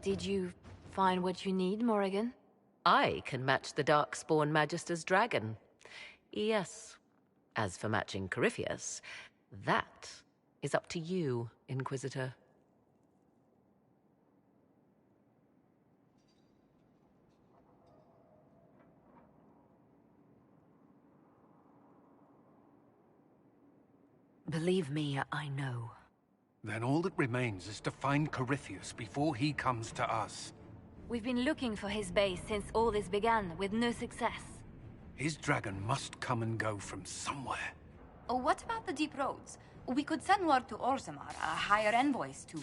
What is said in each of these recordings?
Did you find what you need, Morrigan? I can match the Darkspawn Magister's dragon. Yes. As for matching Corypheus, that is up to you, Inquisitor. Believe me, I know. Then all that remains is to find Corypheus before he comes to us. We've been looking for his base since all this began, with no success. His dragon must come and go from somewhere. Oh, what about the deep roads? We could send word to Orzammar, hire envoys to...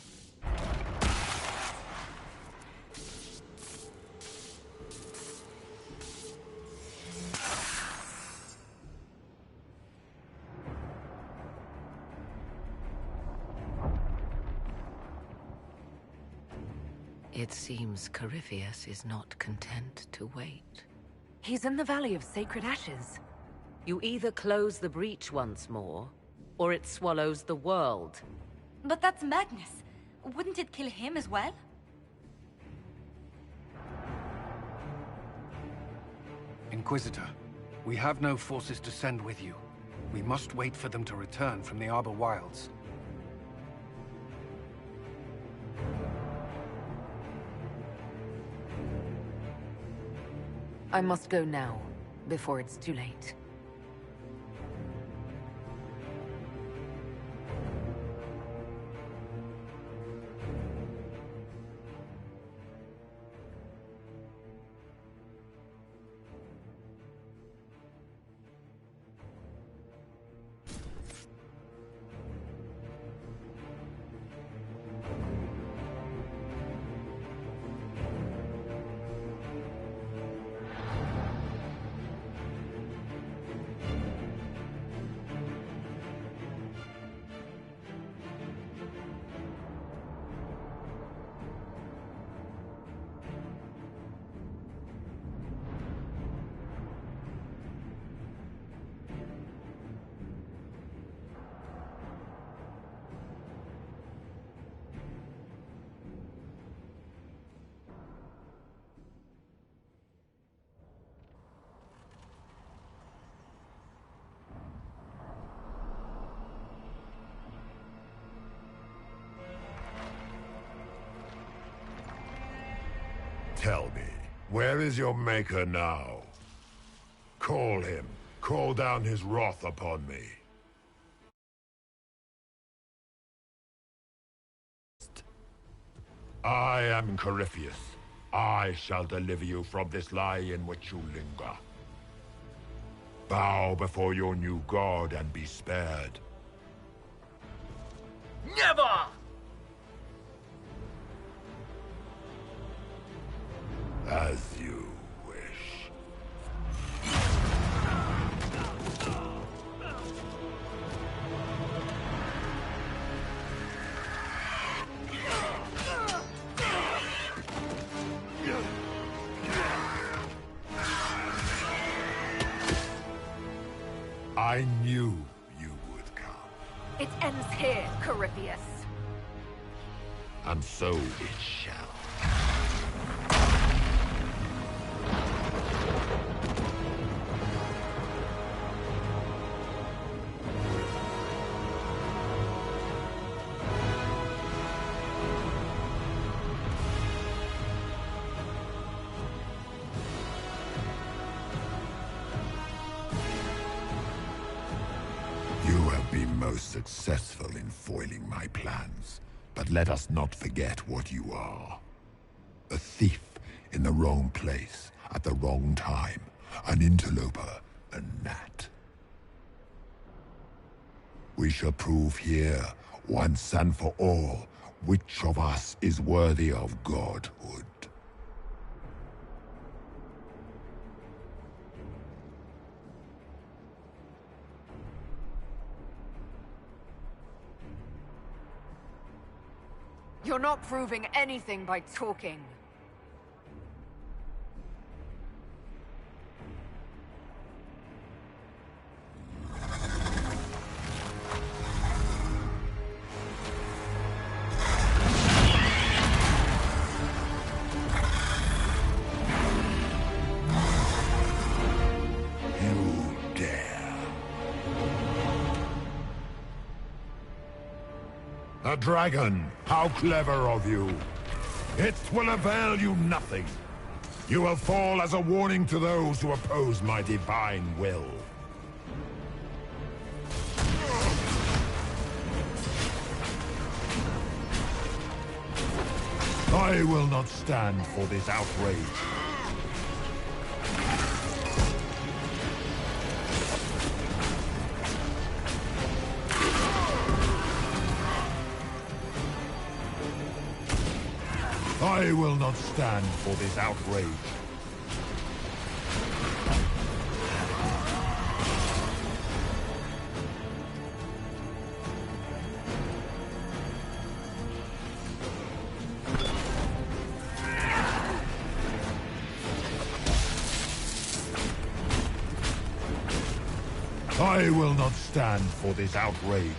It seems Corypheus is not content to wait. He's in the Valley of Sacred Ashes. You either close the breach once more, or it swallows the world. But that's madness. Wouldn't it kill him as well? Inquisitor, we have no forces to send with you. We must wait for them to return from the Arbor Wilds. I must go now, before it's too late. Tell me, where is your maker now? Call him. Call down his wrath upon me. I am Corypheus. I shall deliver you from this lie in which you linger. Bow before your new god and be spared. Never! As you wish. I knew you would come. It ends here, Corypheus. And so it shall. Most successful in foiling my plans, but let us not forget what you are. A thief in the wrong place at the wrong time, an interloper, a gnat. We shall prove here, once and for all, which of us is worthy of godhood. You're not proving anything by talking. A dragon! How clever of you! It will avail you nothing. You will fall as a warning to those who oppose my divine will. I will not stand for this outrage. I will not stand for this outrage. I will not stand for this outrage.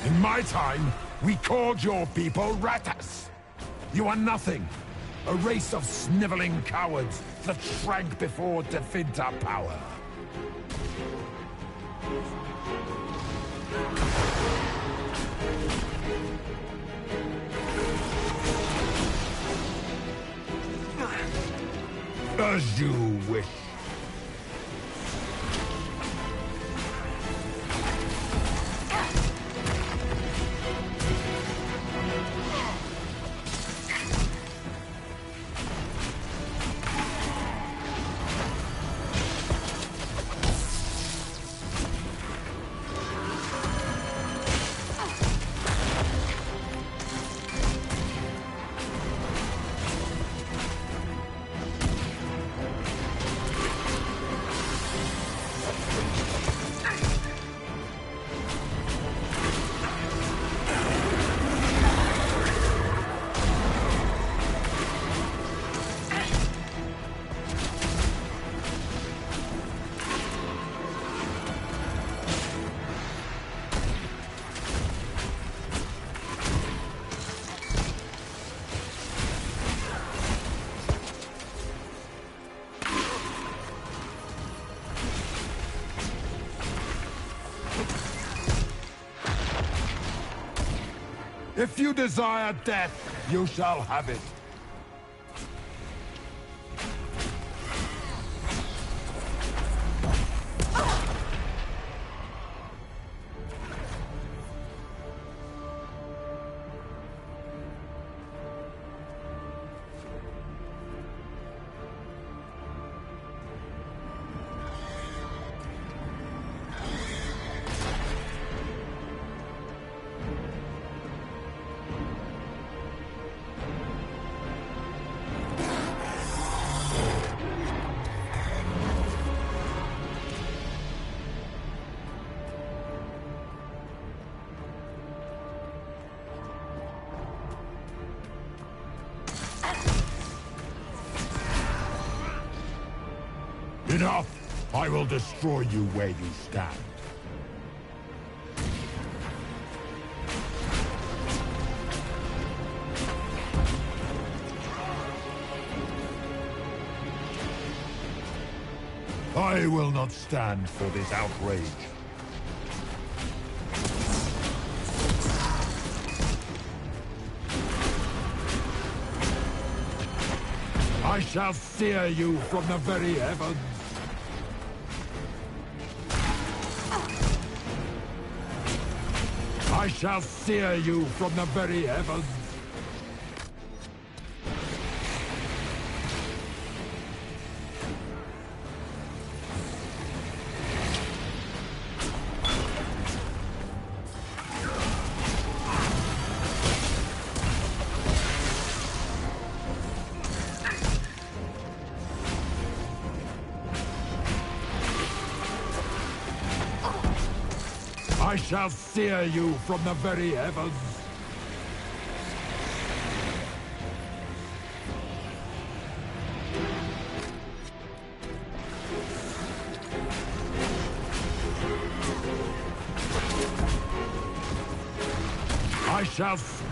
In my time, we called your people Ratas. You are nothing. A race of sniveling cowards that shrank before Definta power. As you wish. If you desire death, you shall have it. Enough! I will destroy you where you stand. I will not stand for this outrage. I shall sear you from the very heavens. I shall sear you from the very heavens. I shall sear you from the very heavens. yourself!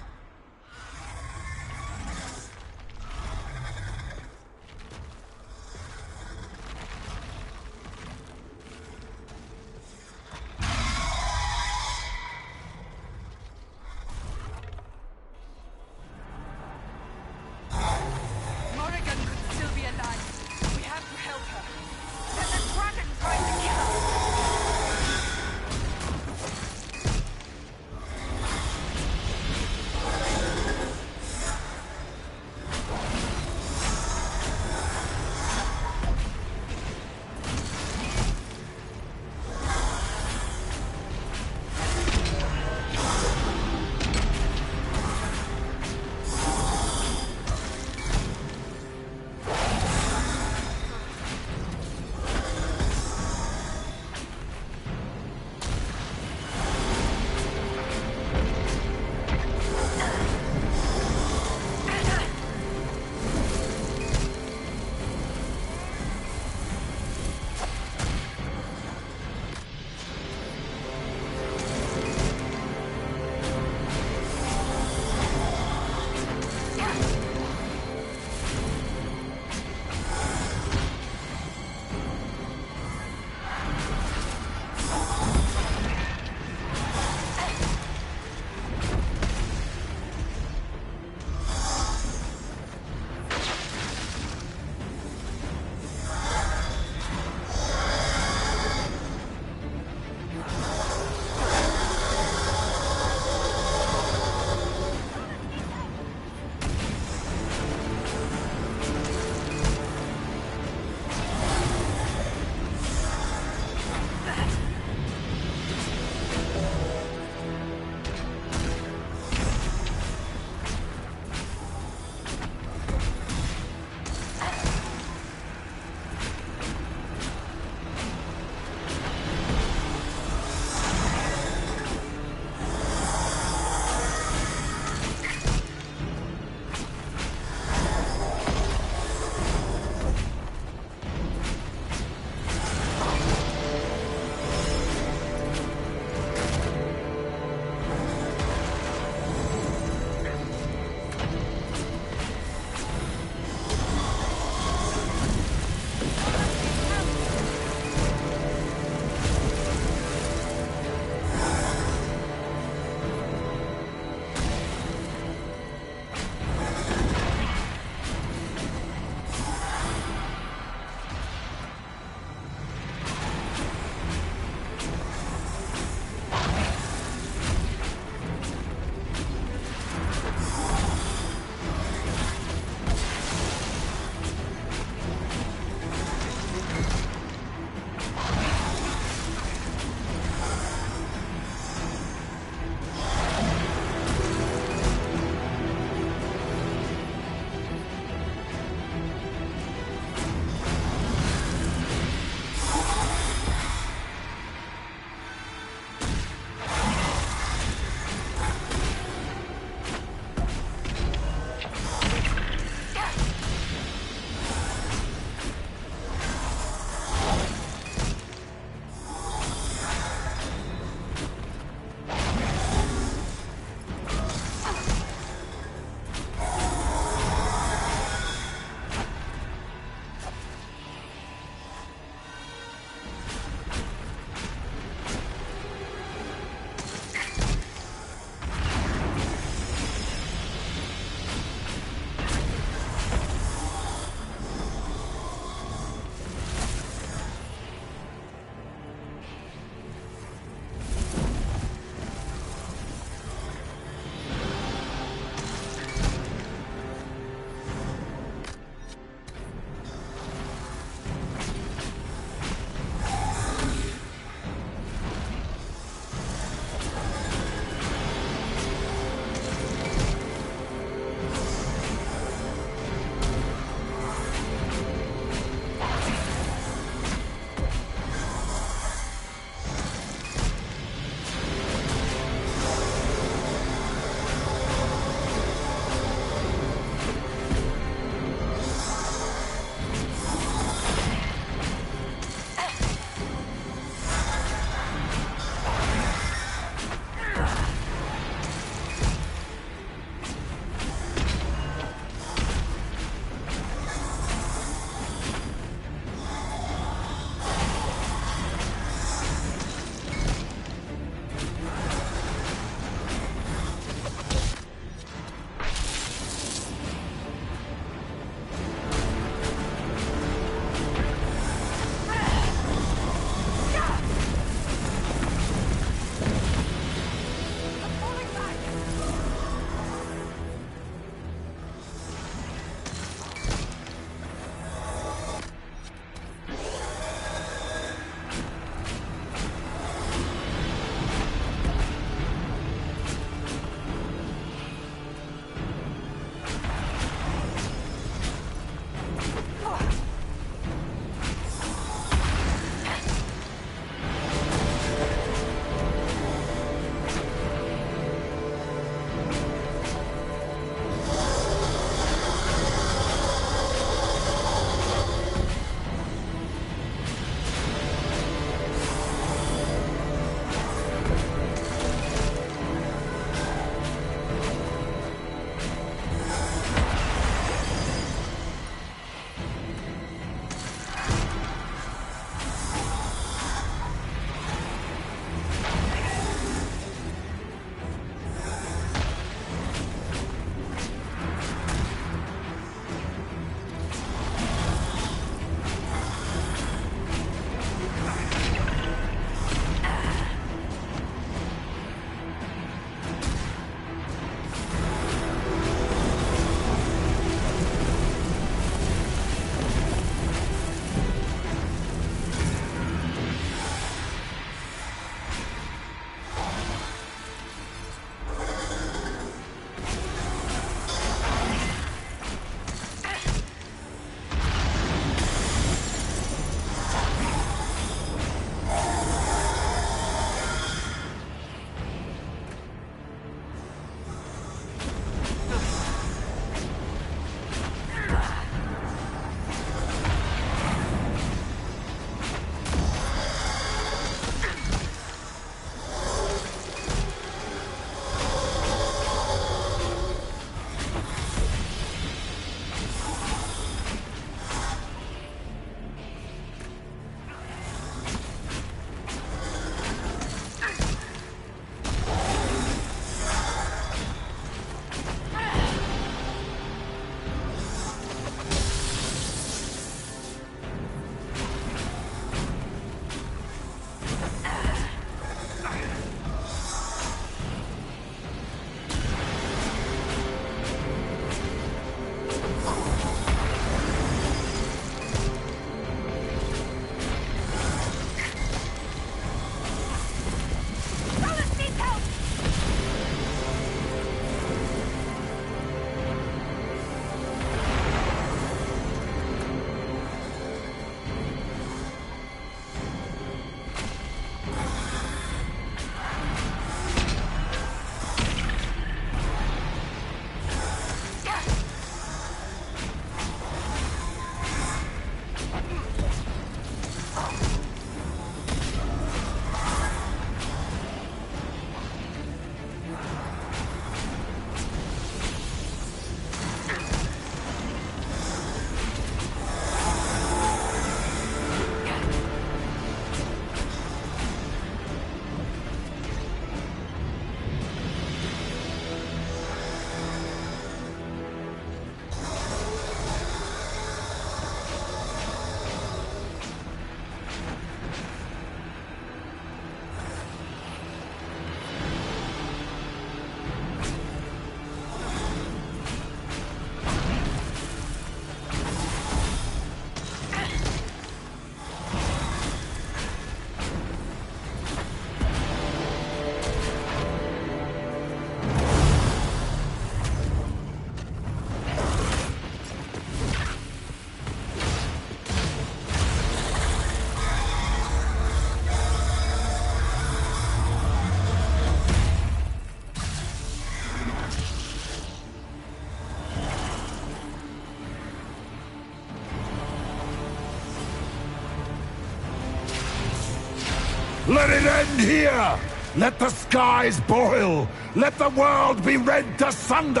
Let it end here! Let the skies boil! Let the world be rent asunder!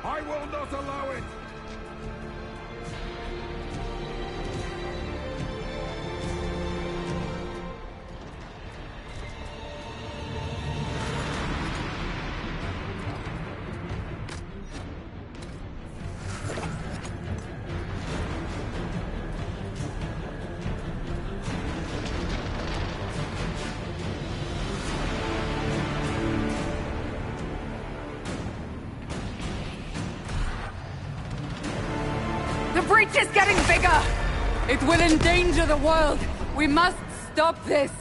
I will not allow it! The breach is getting bigger! It will endanger the world! We must stop this!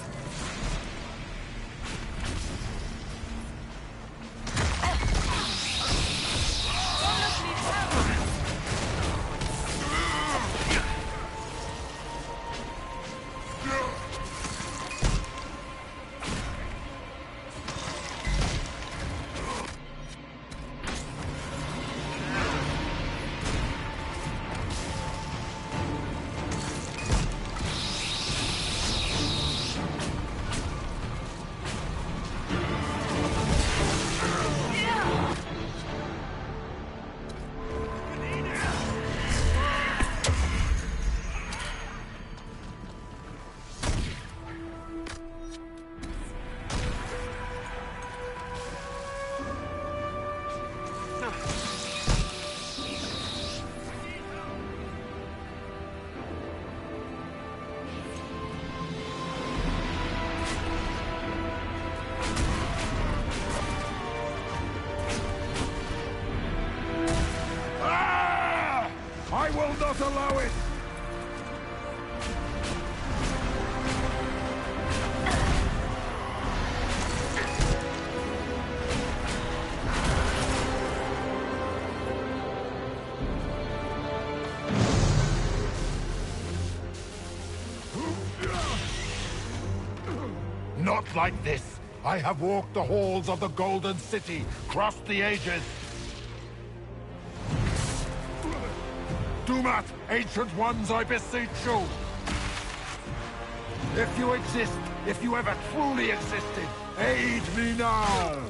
I will not allow it! Not like this! I have walked the halls of the Golden City, crossed the ages. Dumat, ancient ones, I beseech you! If you exist, if you ever truly existed, aid me now!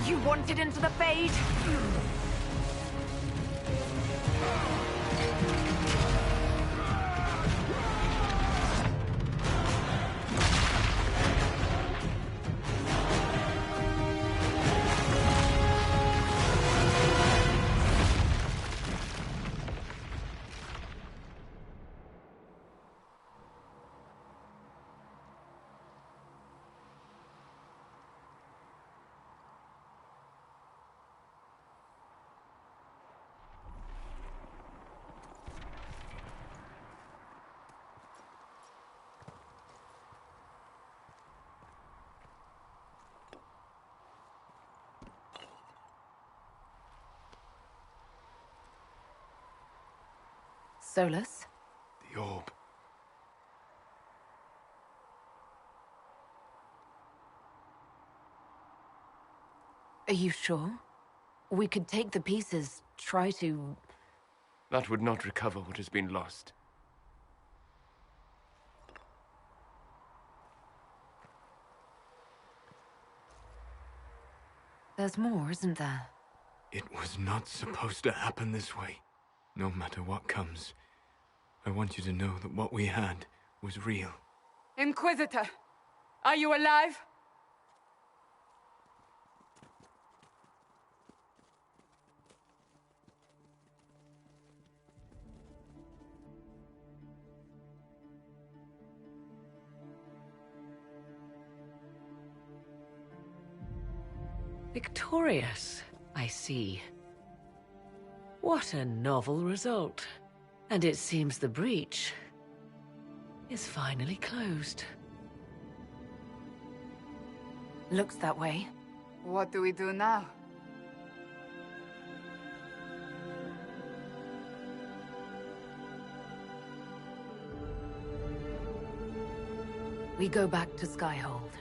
You wanted into the Fade? Solus? The orb. Are you sure? We could take the pieces, try to... That would not recover what has been lost. There's more, isn't there? It was not supposed to happen this way. No matter what comes, I want you to know that what we had was real. Inquisitor, are you alive? Victorious, I see. What a novel result. And it seems the breach is finally closed. Looks that way. What do we do now? We go back to Skyhold.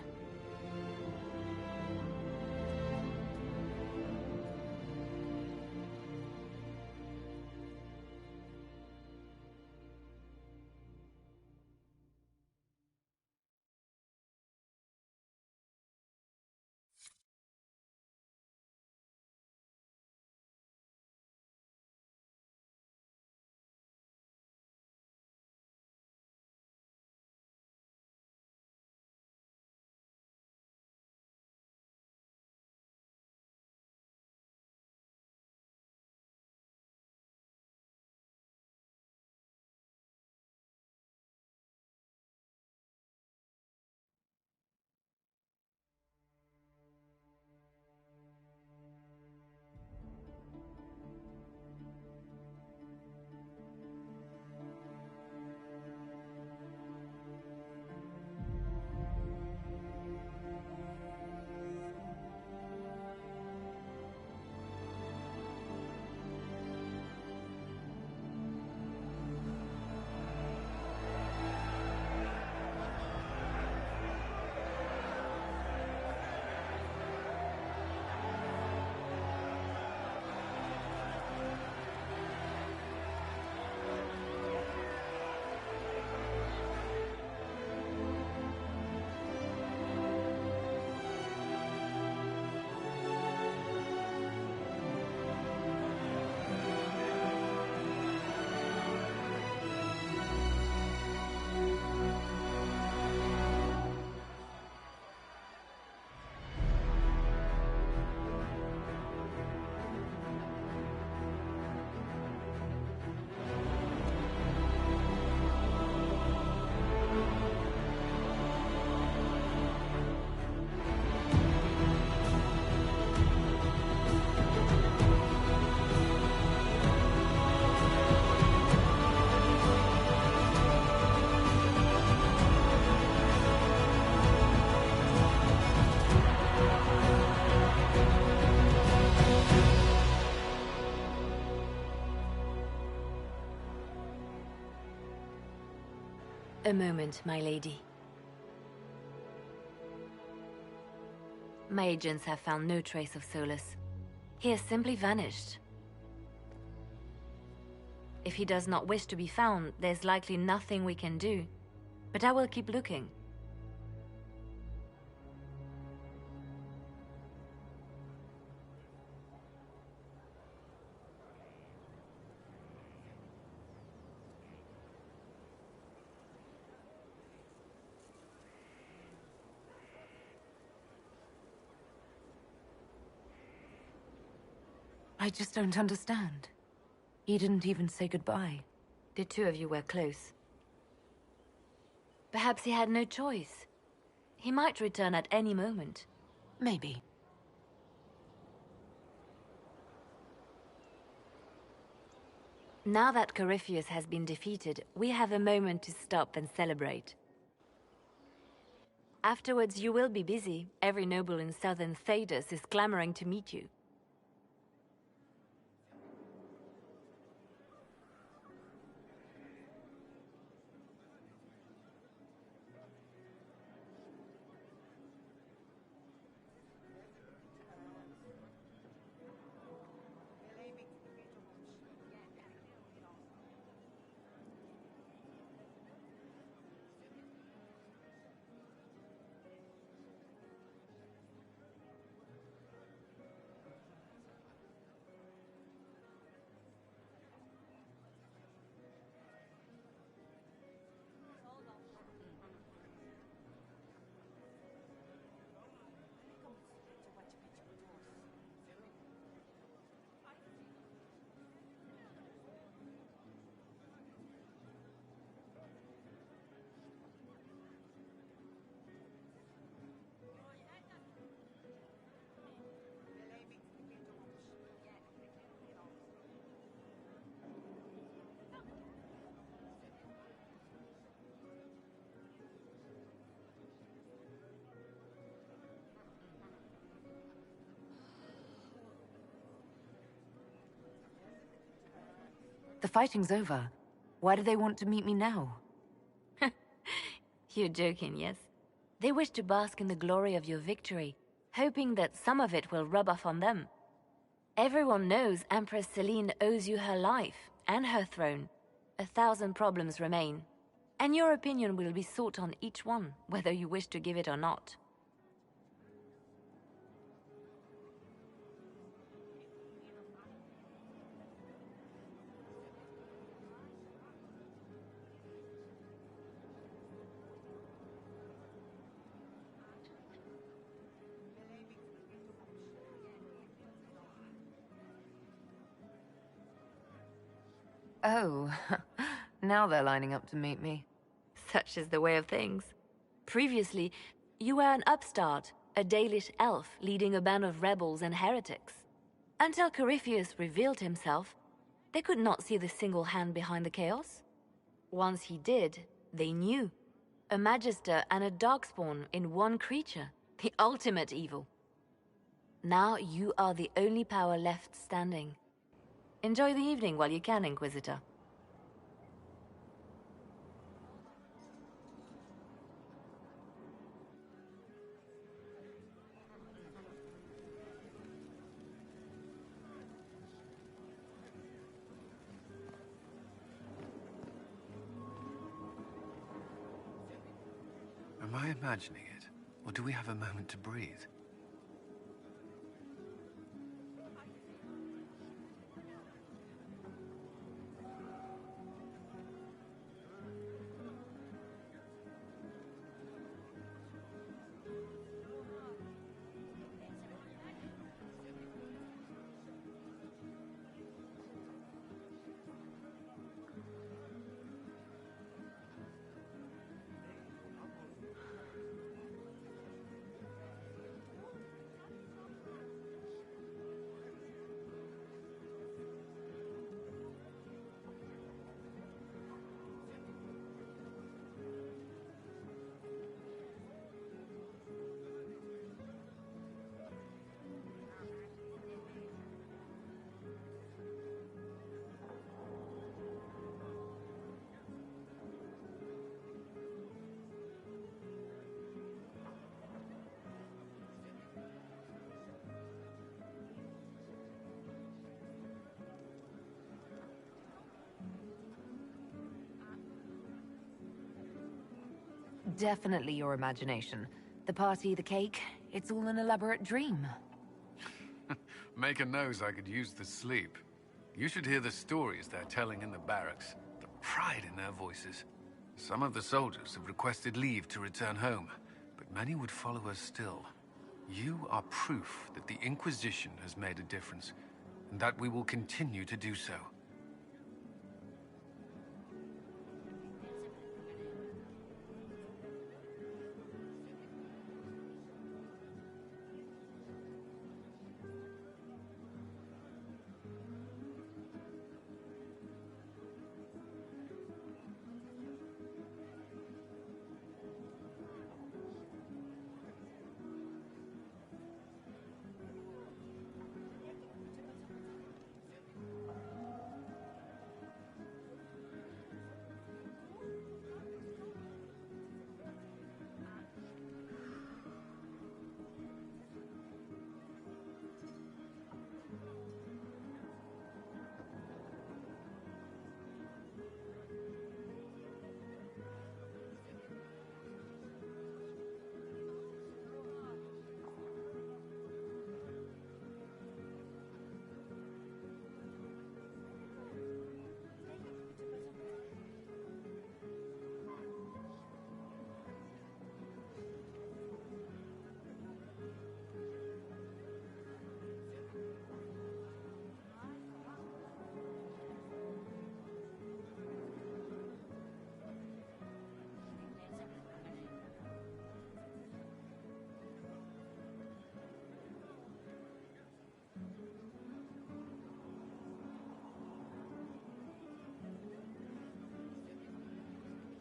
A moment, my lady. My agents have found no trace of Solus. He has simply vanished. If he does not wish to be found, there's likely nothing we can do. But I will keep looking. I just don't understand. He didn't even say goodbye. The two of you were close. Perhaps he had no choice. He might return at any moment. Maybe. Now that Corypheus has been defeated, we have a moment to stop and celebrate. Afterwards, you will be busy. Every noble in southern Thedas is clamoring to meet you. The fighting's over. Why do they want to meet me now? You're joking, yes? They wish to bask in the glory of your victory, hoping that some of it will rub off on them. Everyone knows Empress Celine owes you her life and her throne. 1,000 problems remain, and your opinion will be sought on each one, whether you wish to give it or not. Oh, now they're lining up to meet me. Such is the way of things. Previously, you were an upstart, a Dalish elf leading a band of rebels and heretics. Until Corypheus revealed himself, they could not see the single hand behind the chaos. Once he did, they knew. A Magister and a Darkspawn in one creature, the ultimate evil. Now you are the only power left standing. Enjoy the evening while you can, Inquisitor. Am I imagining it? Or do we have a moment to breathe? Definitely your imagination. The party, the cake, it's all an elaborate dream. Make a nose I could use the sleep. You should hear the stories they're telling in the barracks. The pride in their voices. Some of the soldiers have requested leave to return home, but many would follow us still. You are proof that the Inquisition has made a difference, and that we will continue to do so.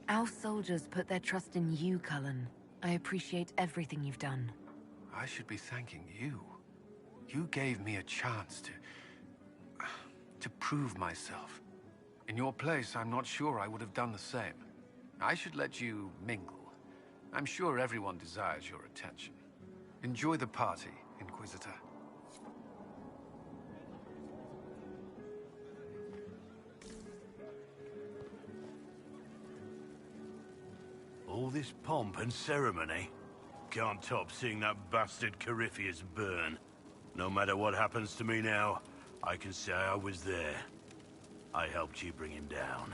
Our soldiers put their trust in you, Cullen. I appreciate everything you've done. I should be thanking you. You gave me a chance to prove myself. In your place, I'm not sure I would have done the same. I should let you mingle. I'm sure everyone desires your attention. Enjoy the party, Inquisitor. All this pomp and ceremony? Can't top seeing that bastard Corypheus burn. No matter what happens to me now, I can say I was there. I helped you bring him down.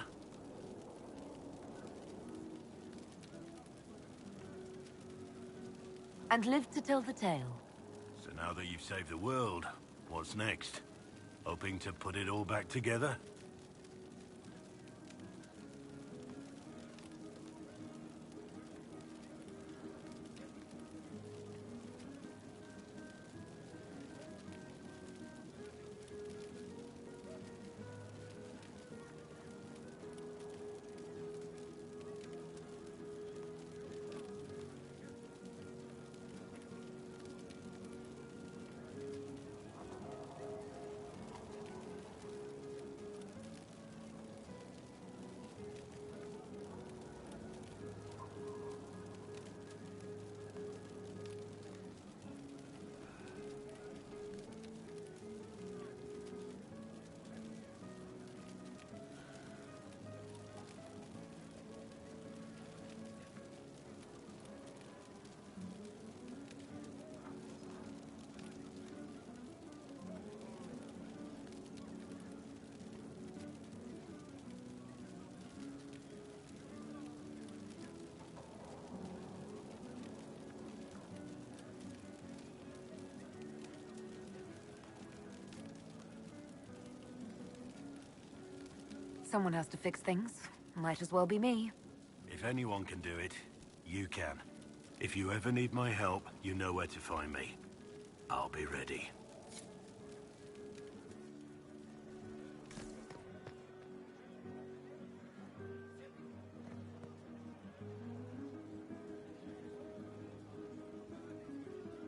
And live to tell the tale. So now that you've saved the world, what's next? Hoping to put it all back together? Someone has to fix things. Might as well be me. If anyone can do it, you can. If you ever need my help, you know where to find me. I'll be ready.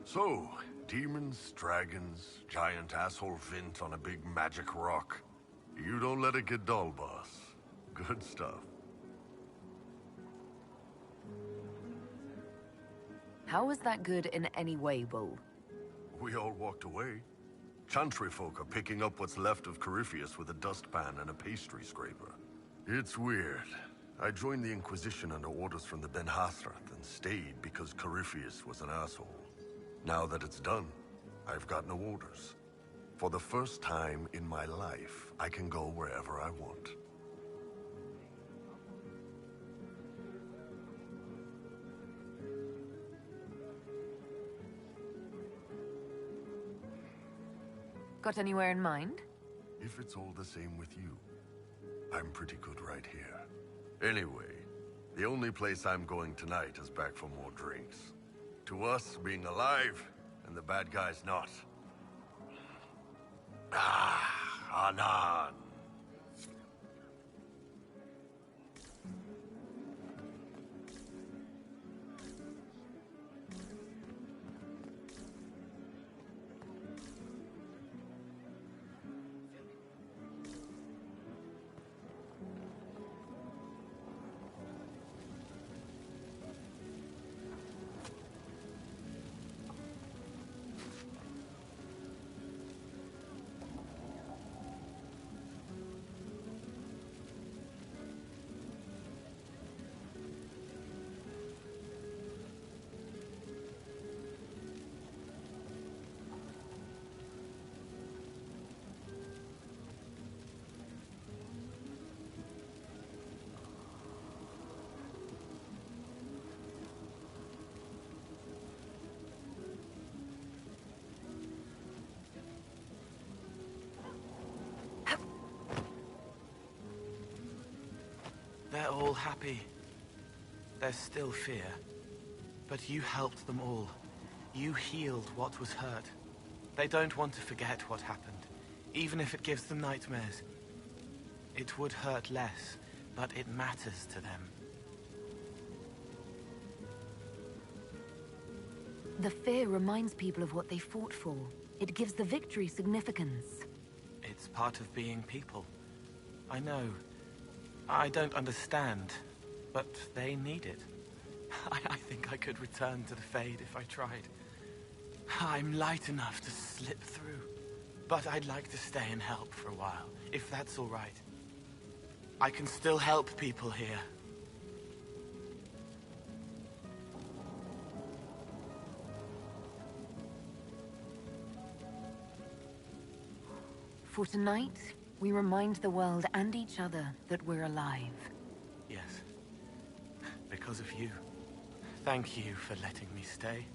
So, demons, dragons, giant asshole Vint on a big magic rock. You don't let it get dull, boss. Good stuff. How is that good in any way, Bull? We all walked away. Chantry folk are picking up what's left of Corypheus with a dustpan and a pastry scraper. It's weird. I joined the Inquisition under orders from the Ben Hathrath and stayed because Corypheus was an asshole. Now that it's done, I've got no orders. For the first time in my life, I can go wherever I want. Got anywhere in mind? If it's all the same with you, I'm pretty good right here. Anyway, the only place I'm going tonight is back for more drinks. To us, being alive, and the bad guys not. Anan. They're all happy. There's still fear. But you helped them all. You healed what was hurt. They don't want to forget what happened, even if it gives them nightmares. It would hurt less, but it matters to them. The fear reminds people of what they fought for. It gives the victory significance. It's part of being people. I know. I don't understand, but they need it. I think I could return to the Fade if I tried. I'm light enough to slip through, but I'd like to stay and help for a while, if that's all right. I can still help people here. For tonight, we remind the world and each other that we're alive. Yes. Because of you. Thank you for letting me stay.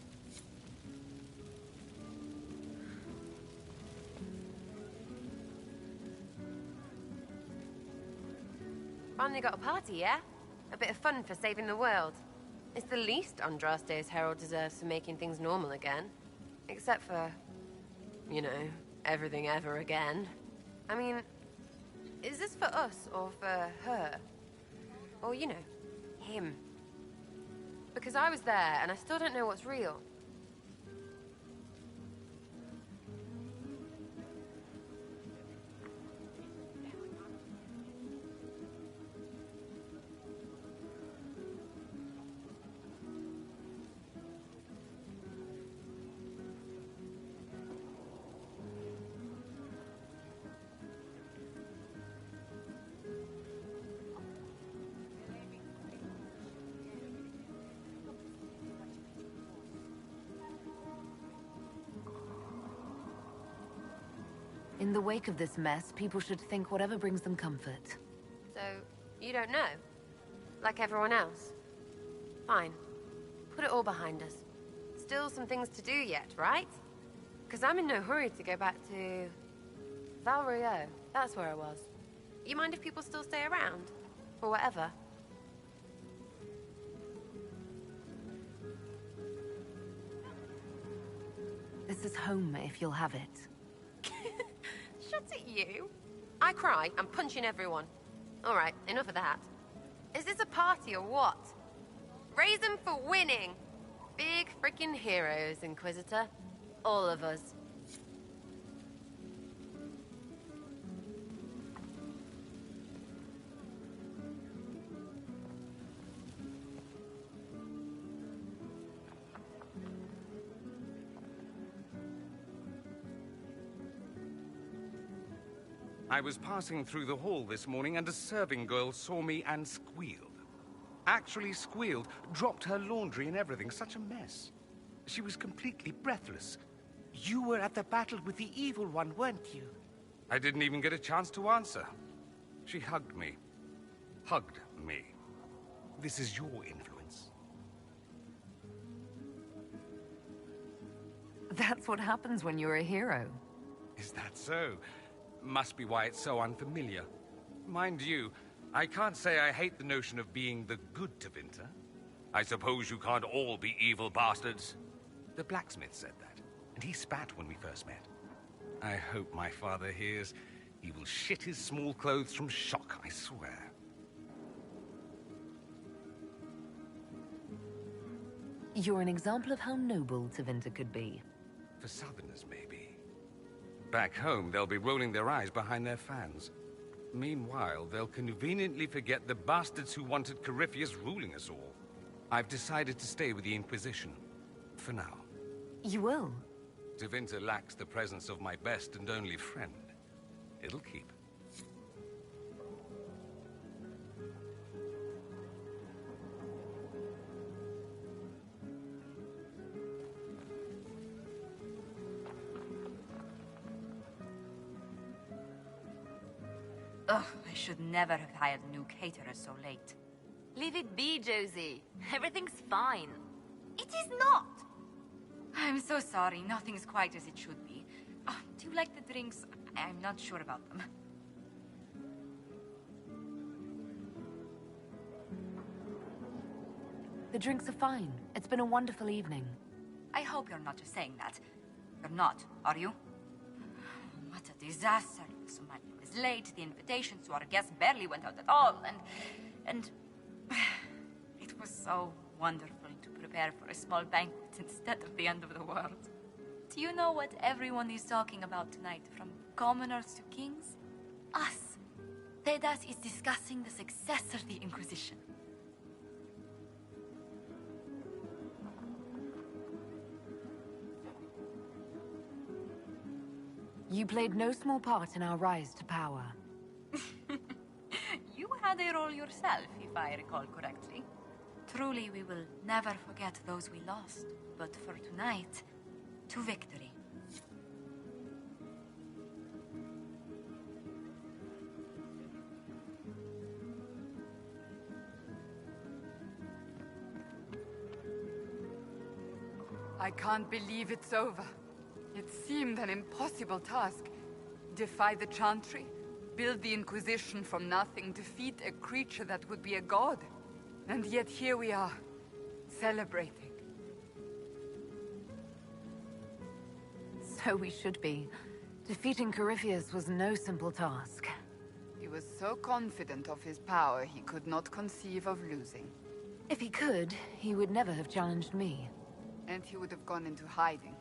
Finally got a party, yeah? A bit of fun for saving the world. It's the least Andraste's herald deserves for making things normal again. Except for, you know, everything ever again. I mean, is this for us or for her? Or, you know, him? Because I was there and I still don't know what's real. In the wake of this mess, people should think whatever brings them comfort. So, you don't know? Like everyone else? Fine. Put it all behind us. Still some things to do yet, right? Because I'm in no hurry to go back to... Val Rio. That's where I was. You mind if people still stay around? Or whatever? This is home, if you'll have it. Shut it, you. I cry, I'm punching everyone. All right, enough of that. Is this a party or what? Raise them for winning. Big freaking heroes, Inquisitor. All of us. I was passing through the hall this morning and a serving girl saw me and squealed. Actually squealed, dropped her laundry and everything, such a mess. She was completely breathless. You were at the battle with the evil one, weren't you? I didn't even get a chance to answer. She hugged me. Hugged me. This is your influence. That's what happens when you're a hero. Is that so? Must be why it's so unfamiliar. Mind you, I can't say I hate the notion of being the good Tevinter. I suppose you can't all be evil bastards. The blacksmith said that, and he spat when we first met. I hope my father hears. He will shit his small clothes from shock, I swear. You're an example of how noble Tevinter could be. For Southerners, maybe. Back home, they'll be rolling their eyes behind their fans. Meanwhile, they'll conveniently forget the bastards who wanted Corypheus ruling us all. I've decided to stay with the Inquisition. For now. You will? Tevinter lacks the presence of my best and only friend. It'll keep. Ugh, I should never have hired a new caterer so late. Leave it be, Josie. Everything's fine. It is not! I'm so sorry, nothing's quite as it should be. Do you like the drinks? I'm not sure about them. The drinks are fine. It's been a wonderful evening. I hope you're not just saying that. You're not, are you? What a disaster. So much was late, the invitations to our guests barely went out at all, and it was so wonderful to prepare for a small banquet instead of the end of the world. Do you know what everyone is talking about tonight, from commoners to kings? Us. Thedas is discussing the success of the Inquisition. You played no small part in our rise to power. You had a role yourself, if I recall correctly. Truly, we will never forget those we lost. But for tonight, to victory. I can't believe it's over. It seemed an impossible task. Defy the Chantry, build the Inquisition from nothing, defeat a creature that would be a god. And yet here we are, celebrating. So we should be. Defeating Corypheus was no simple task. He was so confident of his power, he could not conceive of losing. If he could, he would never have challenged me. And he would have gone into hiding.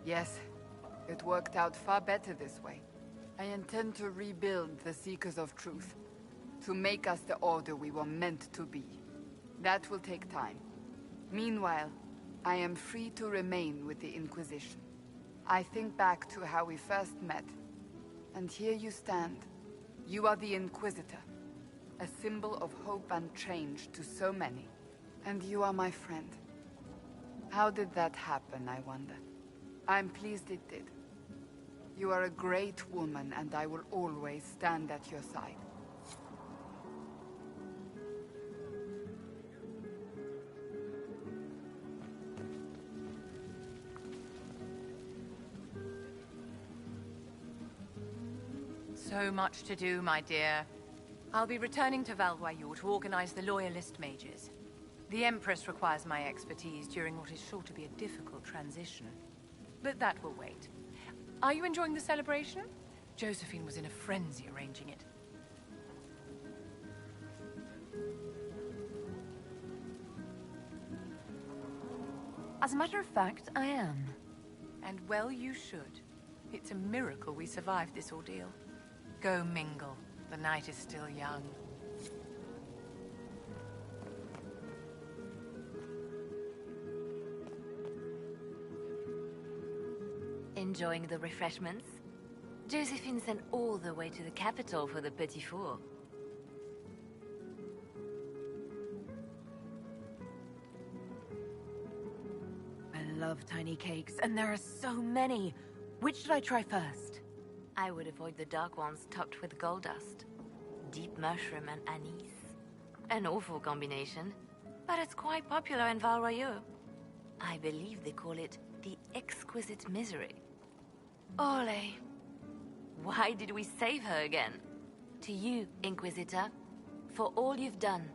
Yes, it worked out far better this way. I intend to rebuild the Seekers of Truth, to make us the Order we were meant to be. That will take time. Meanwhile, I am free to remain with the Inquisition. I think back to how we first met, and here you stand. You are the Inquisitor, a symbol of hope and change to so many. And you are my friend. How did that happen, I wonder? I'm pleased it did. You are a great woman, and I will always stand at your side. So much to do, my dear. I'll be returning to Valwayu to organize the Loyalist Mages. The Empress requires my expertise during what is sure to be a difficult transition. But that will wait. Are you enjoying the celebration? Josephine was in a frenzy arranging it. As a matter of fact, I am. And well you should. It's a miracle we survived this ordeal. Go mingle. The night is still young. Enjoying the refreshments? Josephine sent all the way to the capital for the petit four. I love tiny cakes, and there are so many. Which should I try first? I would avoid the dark ones topped with gold dust. Deep mushroom and anise. An awful combination, but it's quite popular in Valroyeux. I believe they call it the exquisite misery. Ole. Why did we save her again? To you, Inquisitor, for all you've done.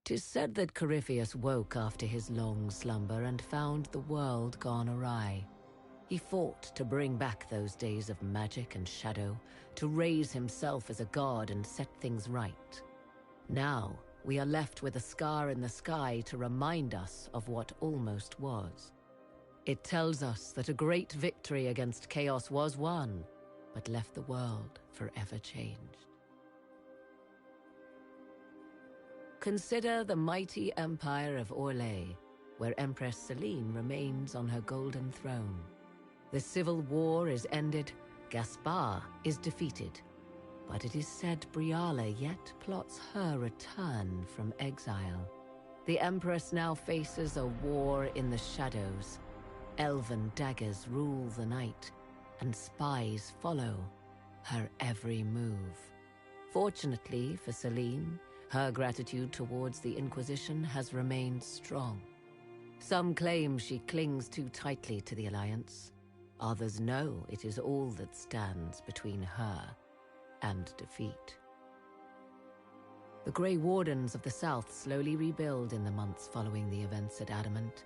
'Tis said that Corypheus woke after his long slumber and found the world gone awry. He fought to bring back those days of magic and shadow, to raise himself as a god and set things right. Now, we are left with a scar in the sky to remind us of what almost was. It tells us that a great victory against chaos was won, but left the world forever changed. Consider the mighty empire of Orlais, where Empress Celine remains on her golden throne. The civil war is ended, Gaspar is defeated, but it is said Briala yet plots her return from exile. The Empress now faces a war in the shadows. Elven daggers rule the night, and spies follow her every move. Fortunately for Celine, her gratitude towards the Inquisition has remained strong. Some claim she clings too tightly to the Alliance. Others know it is all that stands between her and defeat. The Grey Wardens of the South slowly rebuild in the months following the events at Adamant.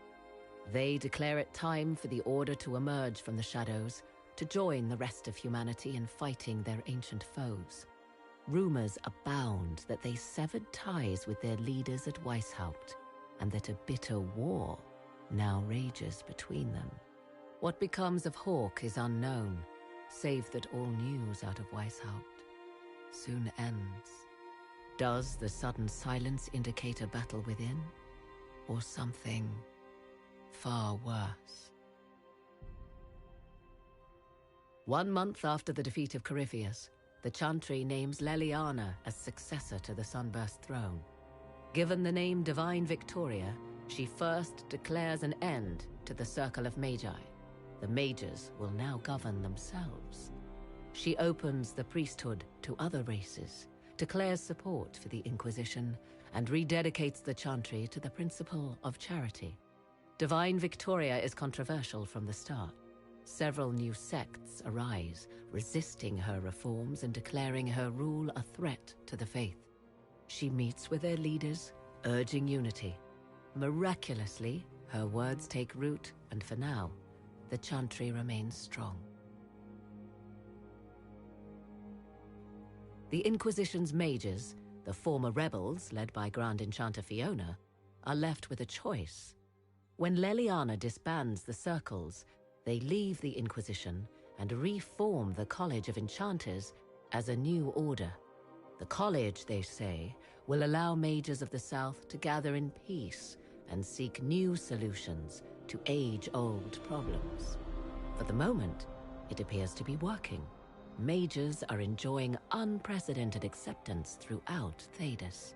They declare it time for the Order to emerge from the shadows, to join the rest of humanity in fighting their ancient foes. Rumors abound that they severed ties with their leaders at Weishaupt, and that a bitter war now rages between them. What becomes of Hawke is unknown, save that all news out of Weishaupt soon ends. Does the sudden silence indicate a battle within, or something far worse? 1 month after the defeat of Corypheus, the Chantry names Leliana as successor to the Sunburst throne. Given the name Divine Victoria, she first declares an end to the Circle of Magi. The mages will now govern themselves. She opens the priesthood to other races, declares support for the Inquisition, and rededicates the Chantry to the principle of charity. Divine Victoria is controversial from the start. Several new sects arise, resisting her reforms and declaring her rule a threat to the faith. She meets with their leaders, urging unity. Miraculously, her words take root, and for now, the Chantry remains strong. The Inquisition's mages, the former rebels led by Grand Enchanter Fiona, are left with a choice. When Leliana disbands the circles, they leave the Inquisition and reform the College of Enchanters as a new order. The college, they say, will allow mages of the South to gather in peace and seek new solutions to age-old problems. For the moment, it appears to be working. Mages are enjoying unprecedented acceptance throughout Thedas.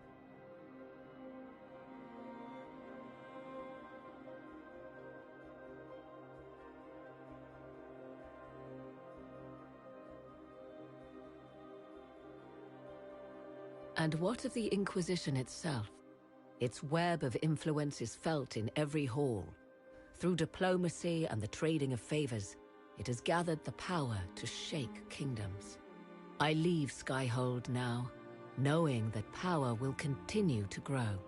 And what of the Inquisition itself? Its web of influence is felt in every hall. Through diplomacy and the trading of favors, it has gathered the power to shake kingdoms. I leave Skyhold now, knowing that power will continue to grow.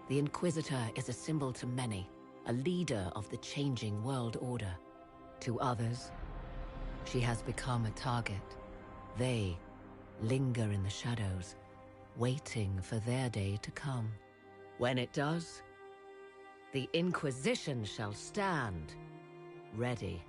The Inquisitor is a symbol to many, a leader of the changing world order. To others, she has become a target. They linger in the shadows, waiting for their day to come. When it does, the Inquisition shall stand ready.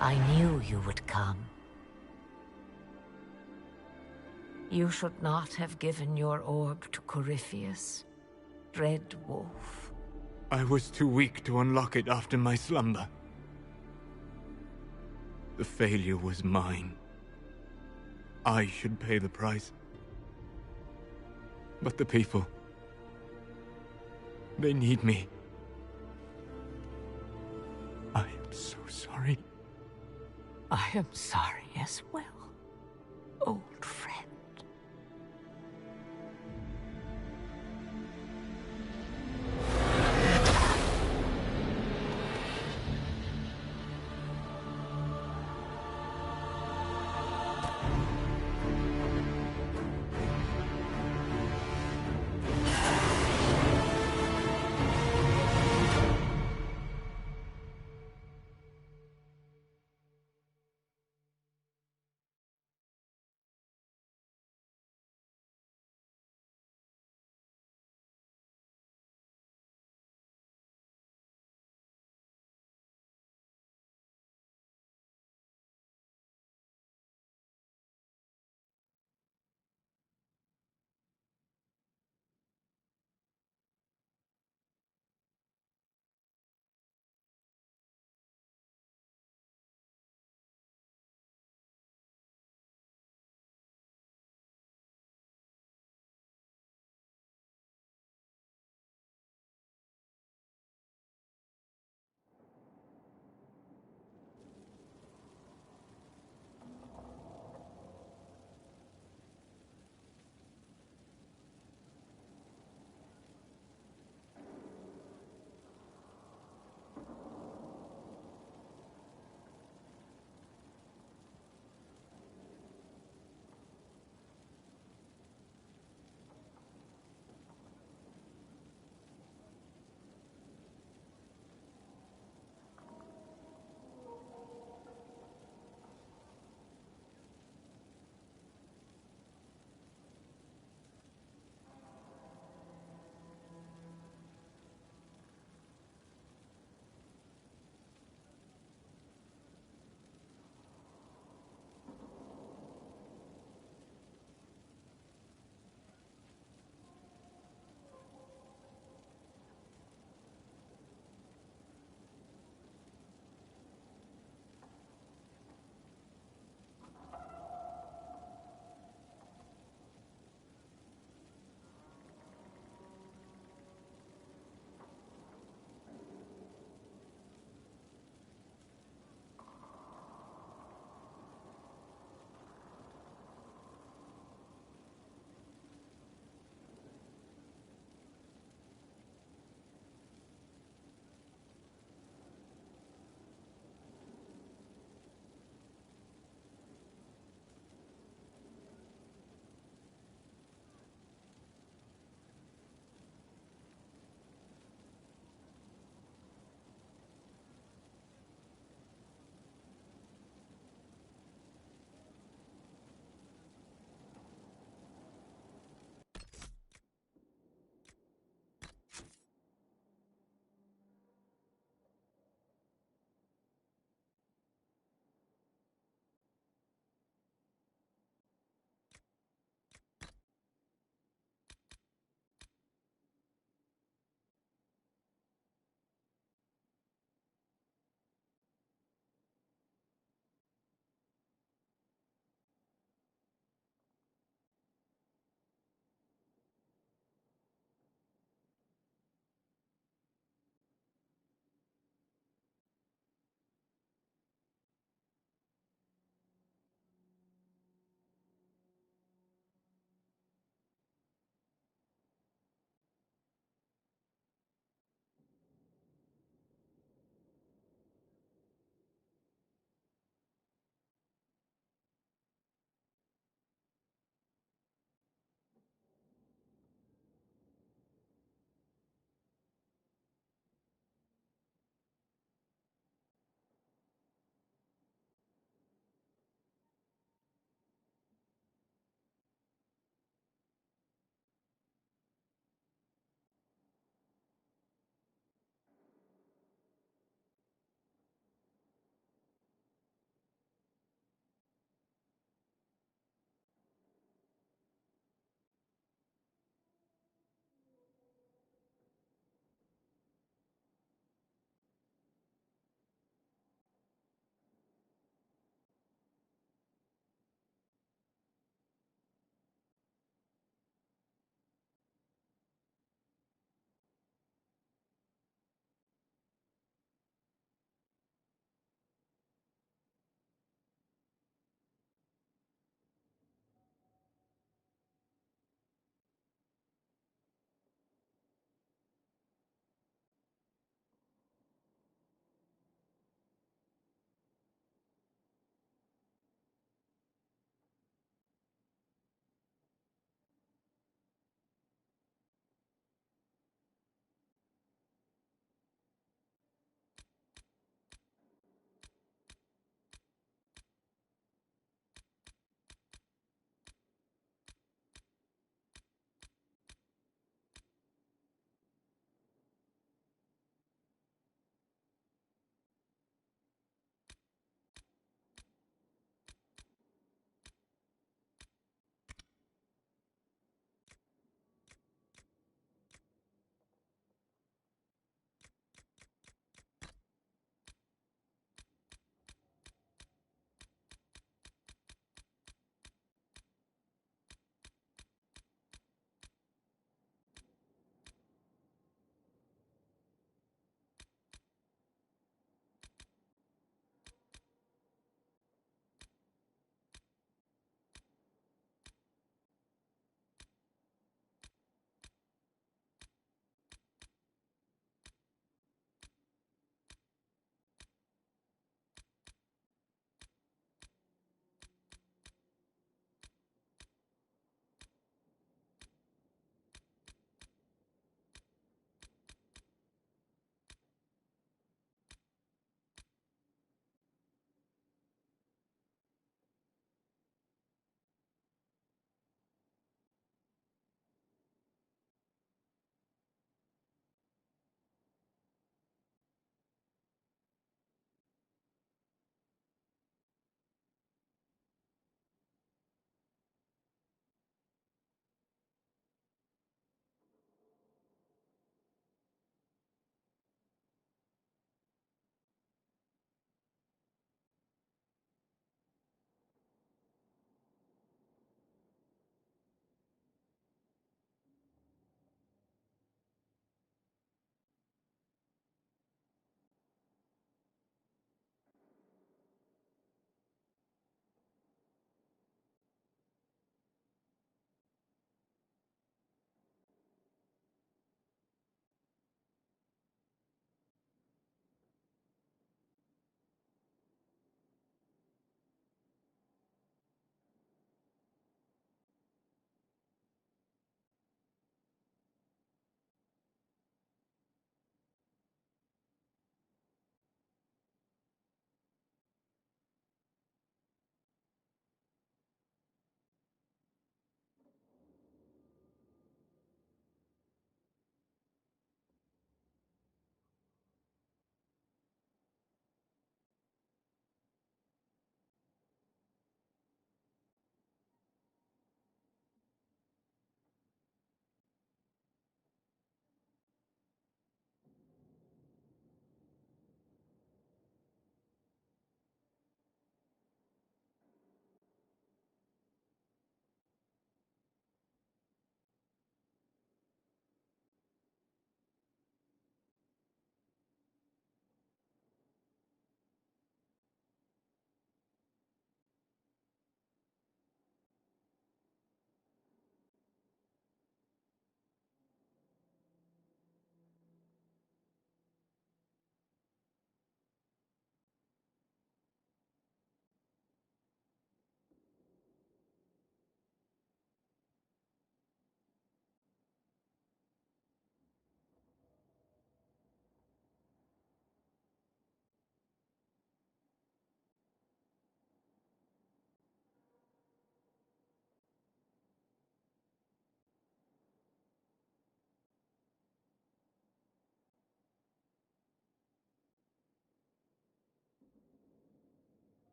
I knew you would come. You should not have given your orb to Corypheus, Red Wolf. I was too weak to unlock it after my slumber. The failure was mine. I should pay the price. But the people... they need me. I am so sorry. I am sorry as well, old friend.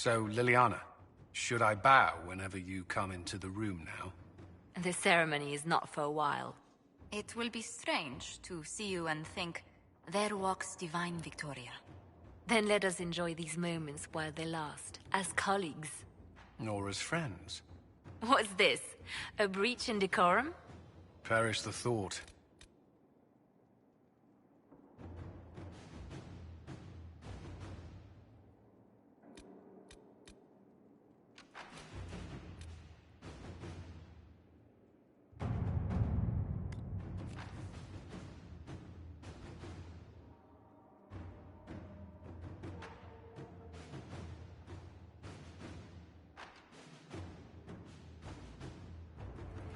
So, Liliana, should I bow whenever you come into the room now? The ceremony is not for a while. It will be strange to see you and think, there walks divine Victoria. Then let us enjoy these moments while they last, as colleagues. Or as friends? What's this? A breach in decorum? Perish the thought.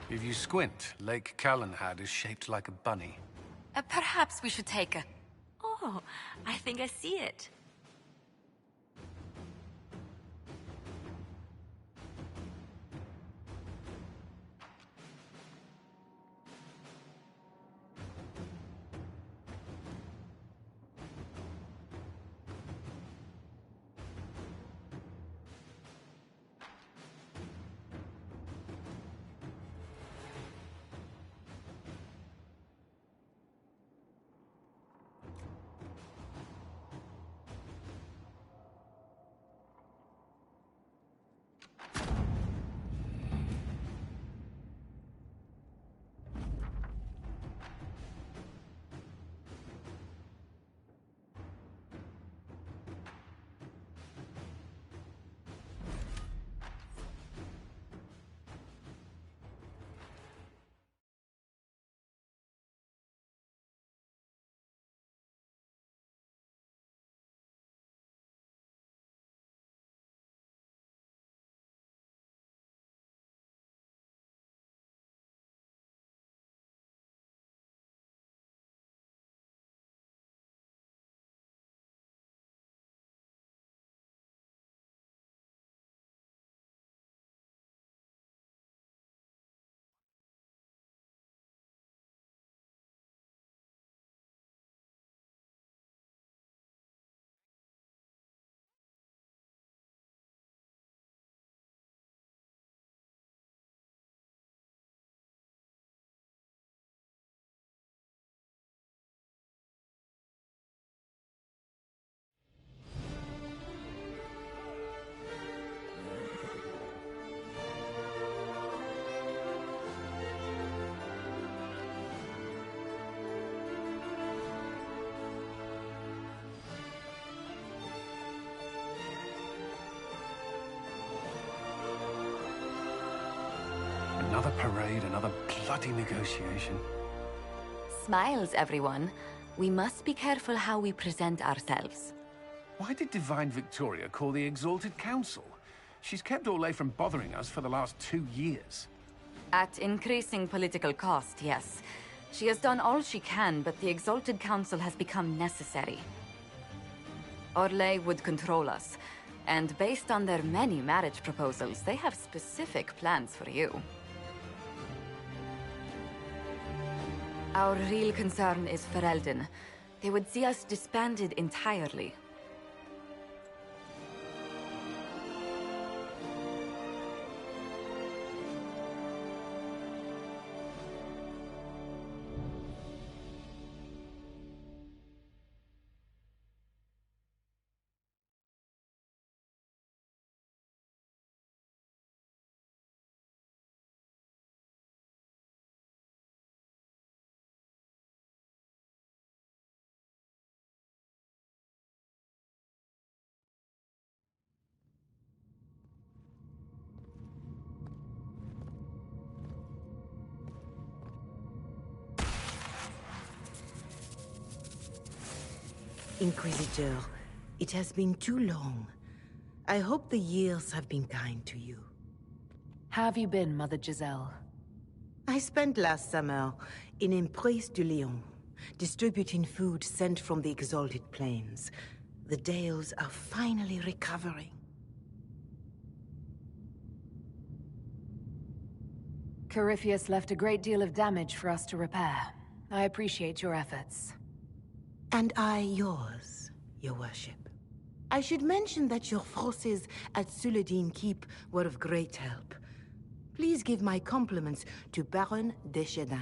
If you squint, Lake Callanhad is shaped like a bunny. Perhaps we should take a... Oh, I think I see it. Another parade, another bloody negotiation. Smiles, everyone. We must be careful how we present ourselves. Why did Divine Victoria call the Exalted Council? She's kept Orlais from bothering us for the last 2 years. At increasing political cost, yes. She has done all she can, but the Exalted Council has become necessary. Orlais would control us, and based on their many marriage proposals, they have specific plans for you. Our real concern is Ferelden. They would see us disbanded entirely. Inquisitor, it has been too long. I hope the years have been kind to you. How have you been, Mother Giselle? I spent last summer in Emprise du Lion, distributing food sent from the Exalted Plains. The Dales are finally recovering. Corypheus left a great deal of damage for us to repair. I appreciate your efforts. And I yours, your worship. I should mention that your forces at Suladin Keep were of great help. Please give my compliments to Baron Deschedin.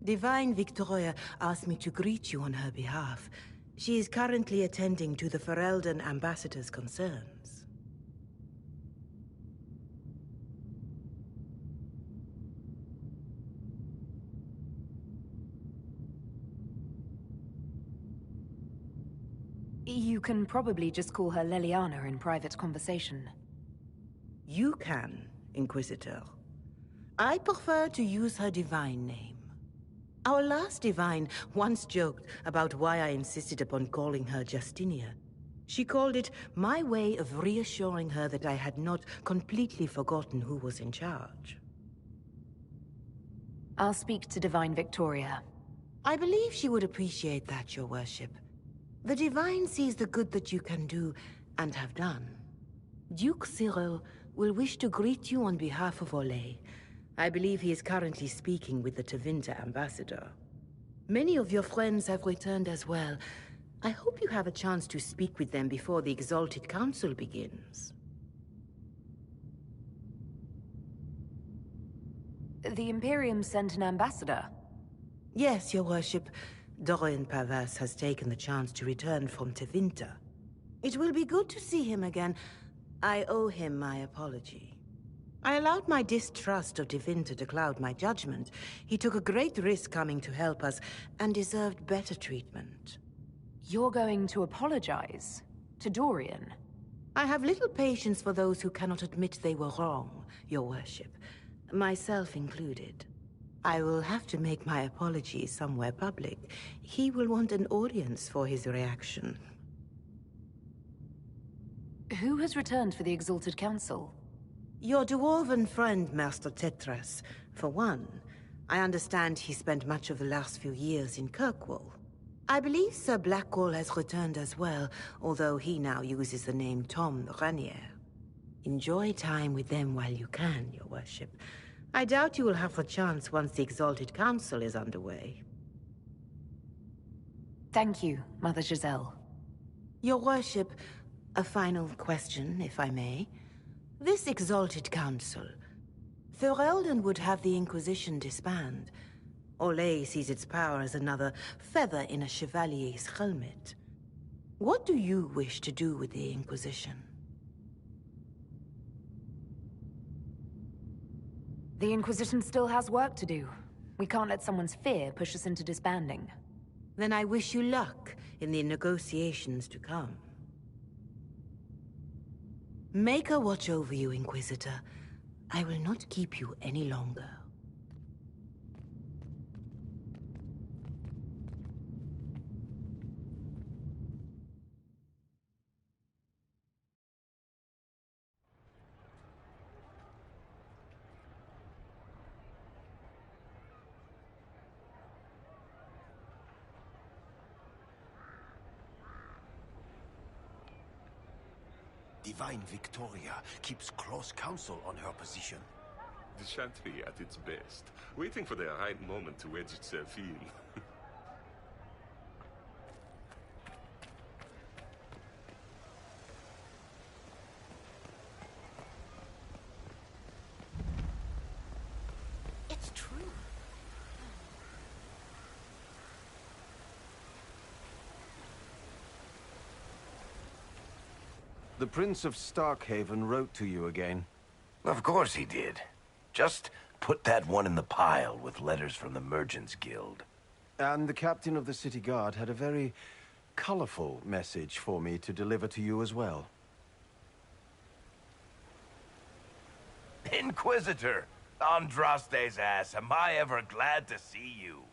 Divine Victoria asked me to greet you on her behalf. She is currently attending to the Ferelden ambassador's concerns. You can probably just call her Leliana in private conversation. You can, Inquisitor. I prefer to use her divine name. Our last divine once joked about why I insisted upon calling her Justinia. She called it my way of reassuring her that I had not completely forgotten who was in charge. I'll speak to Divine Victoria. I believe she would appreciate that, Your Worship. The Divine sees the good that you can do, and have done. Duke Cyril will wish to greet you on behalf of Olay. I believe he is currently speaking with the Tevinter ambassador. Many of your friends have returned as well. I hope you have a chance to speak with them before the Exalted Council begins. The Imperium sent an ambassador? Yes, Your Worship. Dorian Pavas has taken the chance to return from Tevinter. It will be good to see him again. I owe him my apology. I allowed my distrust of Tevinter to cloud my judgment. He took a great risk coming to help us, and deserved better treatment. You're going to apologize? To Dorian? I have little patience for those who cannot admit they were wrong, Your Worship. Myself included. I will have to make my apologies somewhere public. He will want an audience for his reaction. Who has returned for the Exalted Council? Your dwarven friend, Master Tetras. For one, I understand he spent much of the last few years in Kirkwall. I believe Sir Blackwall has returned as well, although he now uses the name Tom Ranier. Enjoy time with them while you can, Your Worship. I doubt you will have a chance once the Exalted Council is underway. Thank you, Mother Giselle. Your Worship, a final question, if I may. This Exalted Council, Ferelden would have the Inquisition disband. Olay sees its power as another feather in a chevalier's helmet. What do you wish to do with the Inquisition? The Inquisition still has work to do. We can't let someone's fear push us into disbanding. Then I wish you luck in the negotiations to come. Maker watch over you, Inquisitor. I will not keep you any longer. Divine Victoria keeps close counsel on her position. The Chantry at its best, waiting for the right moment to wedge itself in. It's true. The Prince of Starkhaven wrote to you again. Of course he did. Just put that one in the pile with letters from the Merchants Guild. And the captain of the city guard had a very colorful message for me to deliver to you as well. Inquisitor! Andraste's ass, am I ever glad to see you?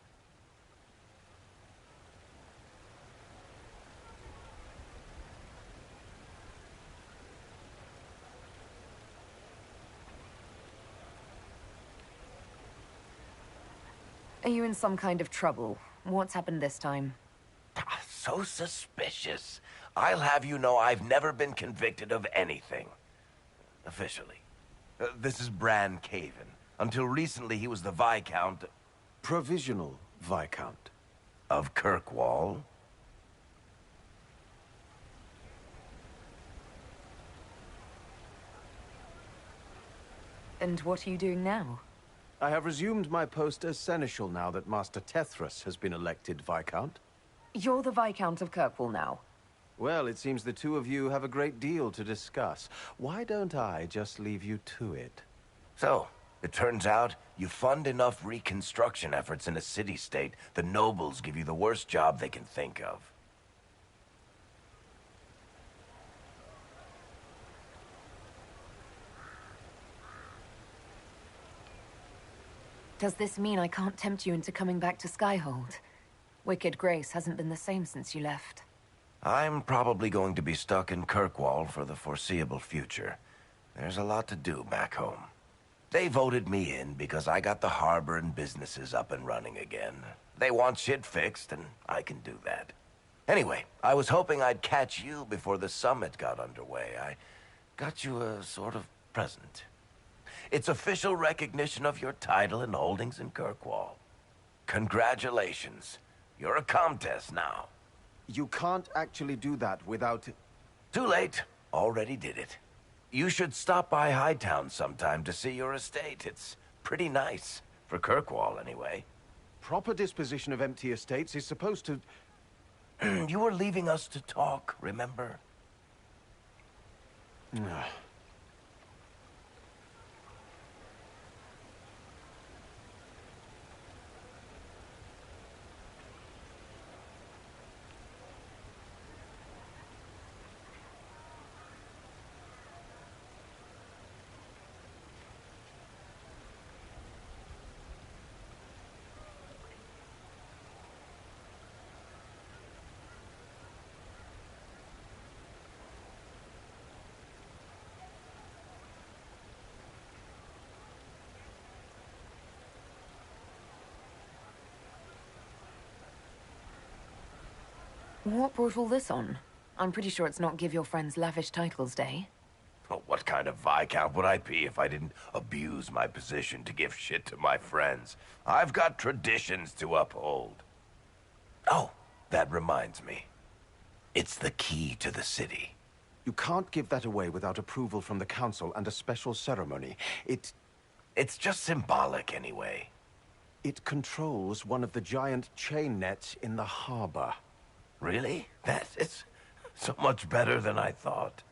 Are you in some kind of trouble? What's happened this time? So suspicious. I'll have you know I've never been convicted of anything. Officially. This is Bran Caven. Until recently, he was the Viscount... Provisional Viscount. Of Kirkwall. And what are you doing now? I have resumed my post as seneschal now that Master Tethras has been elected Viscount. You're the Viscount of Kirkwall now. Well, it seems the two of you have a great deal to discuss. Why don't I just leave you to it? So, it turns out you fund enough reconstruction efforts in a city-state, the nobles give you the worst job they can think of. Does this mean I can't tempt you into coming back to Skyhold? Wicked Grace hasn't been the same since you left. I'm probably going to be stuck in Kirkwall for the foreseeable future. There's a lot to do back home. They voted me in because I got the harbor and businesses up and running again. They want shit fixed, and I can do that. Anyway, I was hoping I'd catch you before the summit got underway. I got you a sort of present. It's official recognition of your title and holdings in Kirkwall. Congratulations. You're a Comtesse now. You can't actually do that without... Too late. Already did it. You should stop by Hightown sometime to see your estate. It's pretty nice. For Kirkwall, anyway. Proper disposition of empty estates is supposed to... You were leaving us to talk, remember? What brought all this on? I'm pretty sure it's not Give Your Friends Lavish Titles Day. Well, what kind of Viscount would I be if I didn't abuse my position to give shit to my friends? I've got traditions to uphold. Oh, that reminds me. It's the key to the city. You can't give that away without approval from the council and a special ceremony. It's just symbolic anyway. It controls one of the giant chain nets in the harbor. Really? That is so much better than I thought.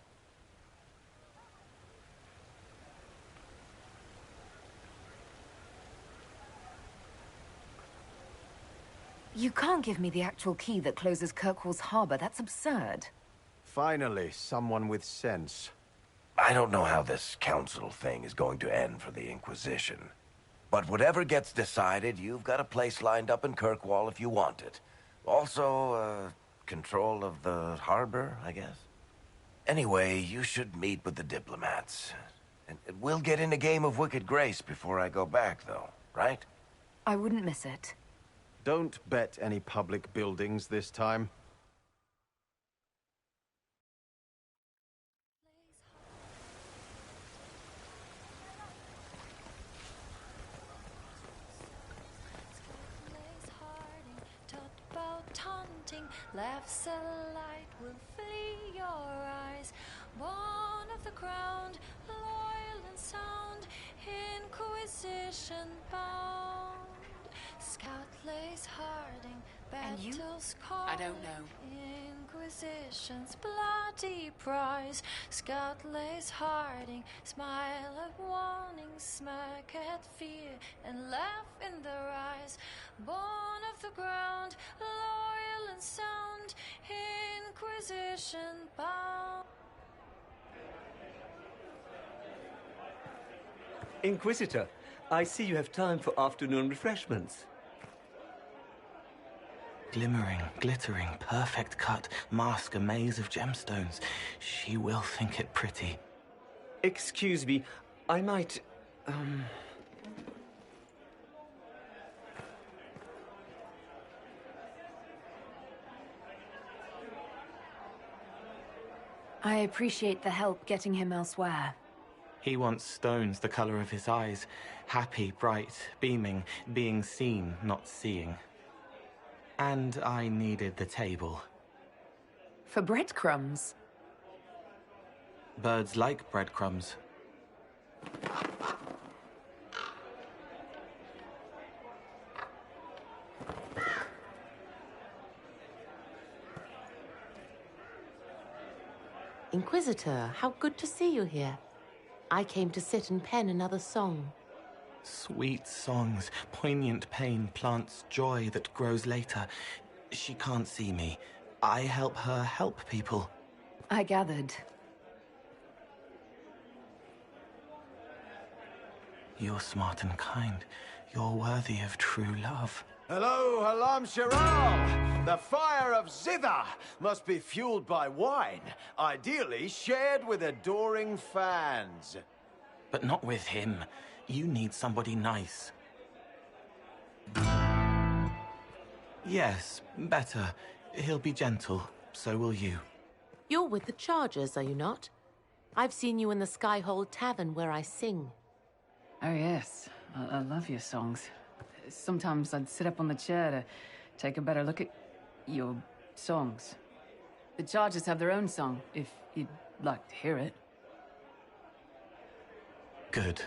You can't give me the actual key that closes Kirkwall's harbor. That's absurd. Finally, someone with sense. I don't know how this council thing is going to end for the Inquisition. But whatever gets decided, you've got a place lined up in Kirkwall if you want it. Also, control of the harbor, I guess. Anyway, you should meet with the diplomats. And we'll get in a game of Wicked Grace before I go back, though, right? I wouldn't miss it. Don't bet any public buildings this time. Laughs a light will flee your eyes. Born of the ground, loyal and sound, Inquisition bound. Scout lays Harding, battles call. I don't know. Inquisition's bloody prize. Scout lays Harding, smile at warning, smirk at fear, and laugh in their eyes. Born of the ground, loyal and sound, Inquisition bound. Inquisitor, I see you have time for afternoon refreshments. Glimmering, glittering, perfect cut, mask a maze of gemstones. She will think it pretty. Excuse me, I might, I appreciate the help getting him elsewhere. He wants stones the color of his eyes. Happy, bright, beaming, being seen, not seeing. And I needed the table. For breadcrumbs? Birds like breadcrumbs. Inquisitor, how good to see you here. I came to sit and pen another song. Sweet songs, poignant pain plants joy that grows later. She can't see me. I help her help people. I gathered. You're smart and kind. You're worthy of true love. Hello, Halam Shiral! The fire of Zither must be fueled by wine, ideally shared with adoring fans. But not with him. You need somebody nice. Yes, better. He'll be gentle. So will you. You're with the Chargers, are you not? I've seen you in the Skyhold Tavern where I sing. Oh yes, I love your songs. Sometimes I'd sit up on the chair to take a better look at your songs. The Chargers have their own song, if you'd like to hear it. Good.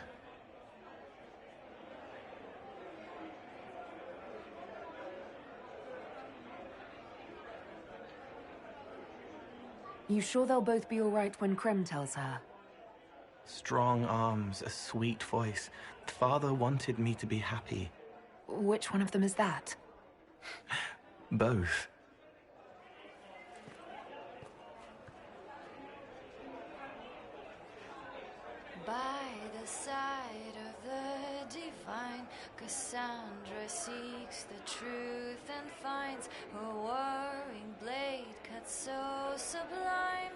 You sure they'll both be all right when Krem tells her? Strong arms, a sweet voice. Father wanted me to be happy. Which one of them is that? Both. By the side of the divine, Cassandra seeks the truth and finds her warring blade cut so sublime.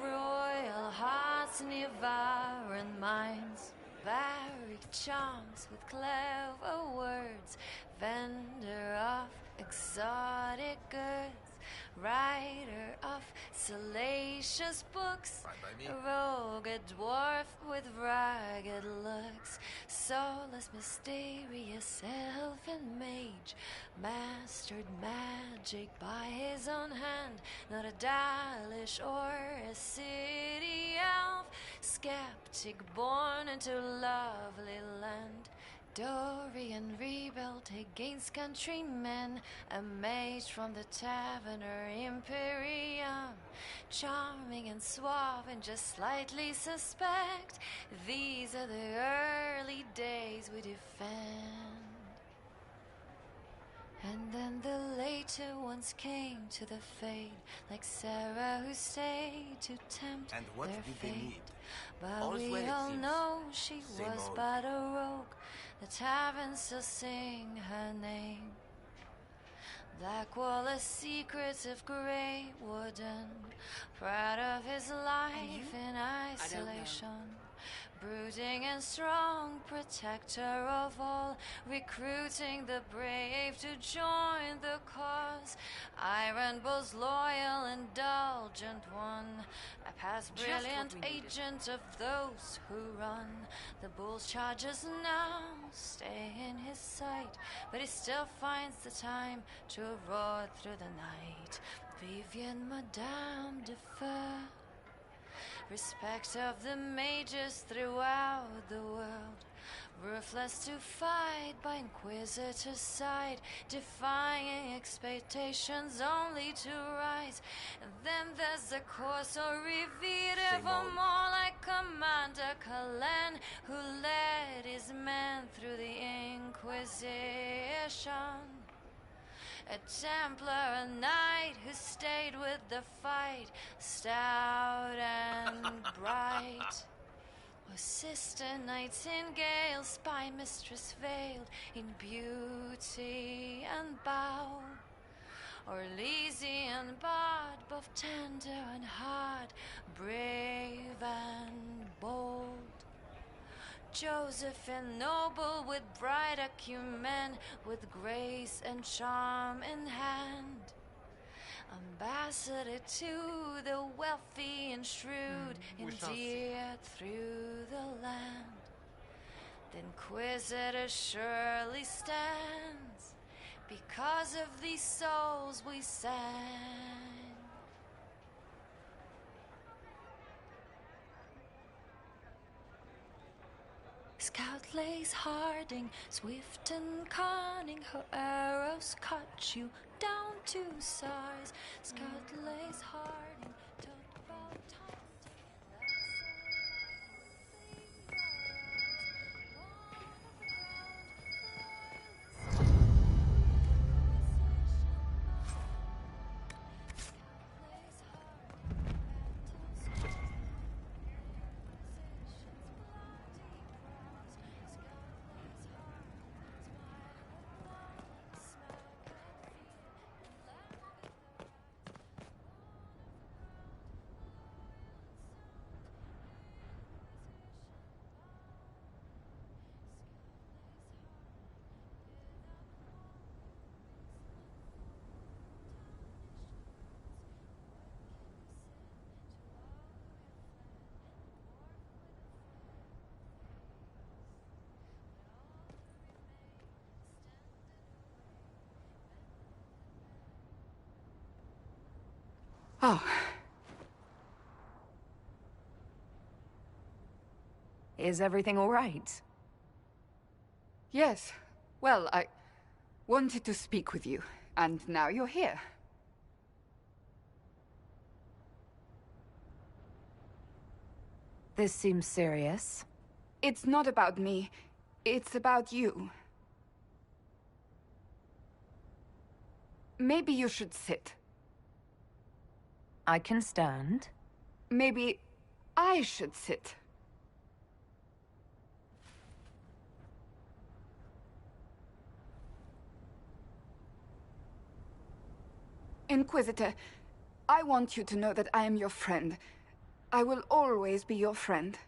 Royal hearts, devouring minds, varied charms with clever words, vendor of exotic goods, writer of salacious books, rogue dwarf with ragged looks, soulless, mysterious elfin mage, mastered magic by his own hand, not a Dalish or a city elf, skeptic born into lovely land. Dorian rebelled against countrymen, a mage from the Taverner Imperium, charming and suave and just slightly suspect. These are the early days we defend. And then the later ones came to the fade, like Sarah who stayed to tempt And what their did they fate. need? But All's we well, it all seems. know she Same was old. but a rogue. The tavern still sing her name. Black Wallace, secrets of Grey Wooden, proud of his life in isolation. Brooding and strong, protector of all, recruiting the brave to join the cause. Iron Bull's loyal, indulgent one, a past brilliant agent of those who run. The Bull's charges now stay in his sight, but he still finds the time to roar through the night. Vivian, Madame de Feu, respect of the mages throughout the world, ruthless to fight by Inquisitor's side, defying expectations only to rise. And then there's the Corso Revere more like Commander Kalen, who led his men through the Inquisition. A Templar, a knight who stayed with the fight, stout and bright. Or Sister Nightingale, spy mistress veiled in beauty and bow. Or Elysian bard, both tender and hard, brave and bold. Joseph and noble with bright acumen, with grace and charm in hand. Ambassador to the wealthy and shrewd, endeared through the land. The Inquisitor surely stands, because of these souls we sang. Scout lays Harding, swift and cunning, her arrows cut you down to size. Scout lays Harding, talk about time. Oh. Is everything all right? Yes. Well, I wanted to speak with you, and now you're here. This seems serious. It's not about me. It's about you. Maybe you should sit. I can stand. Maybe I should sit. Inquisitor, I want you to know that I am your friend. I will always be your friend.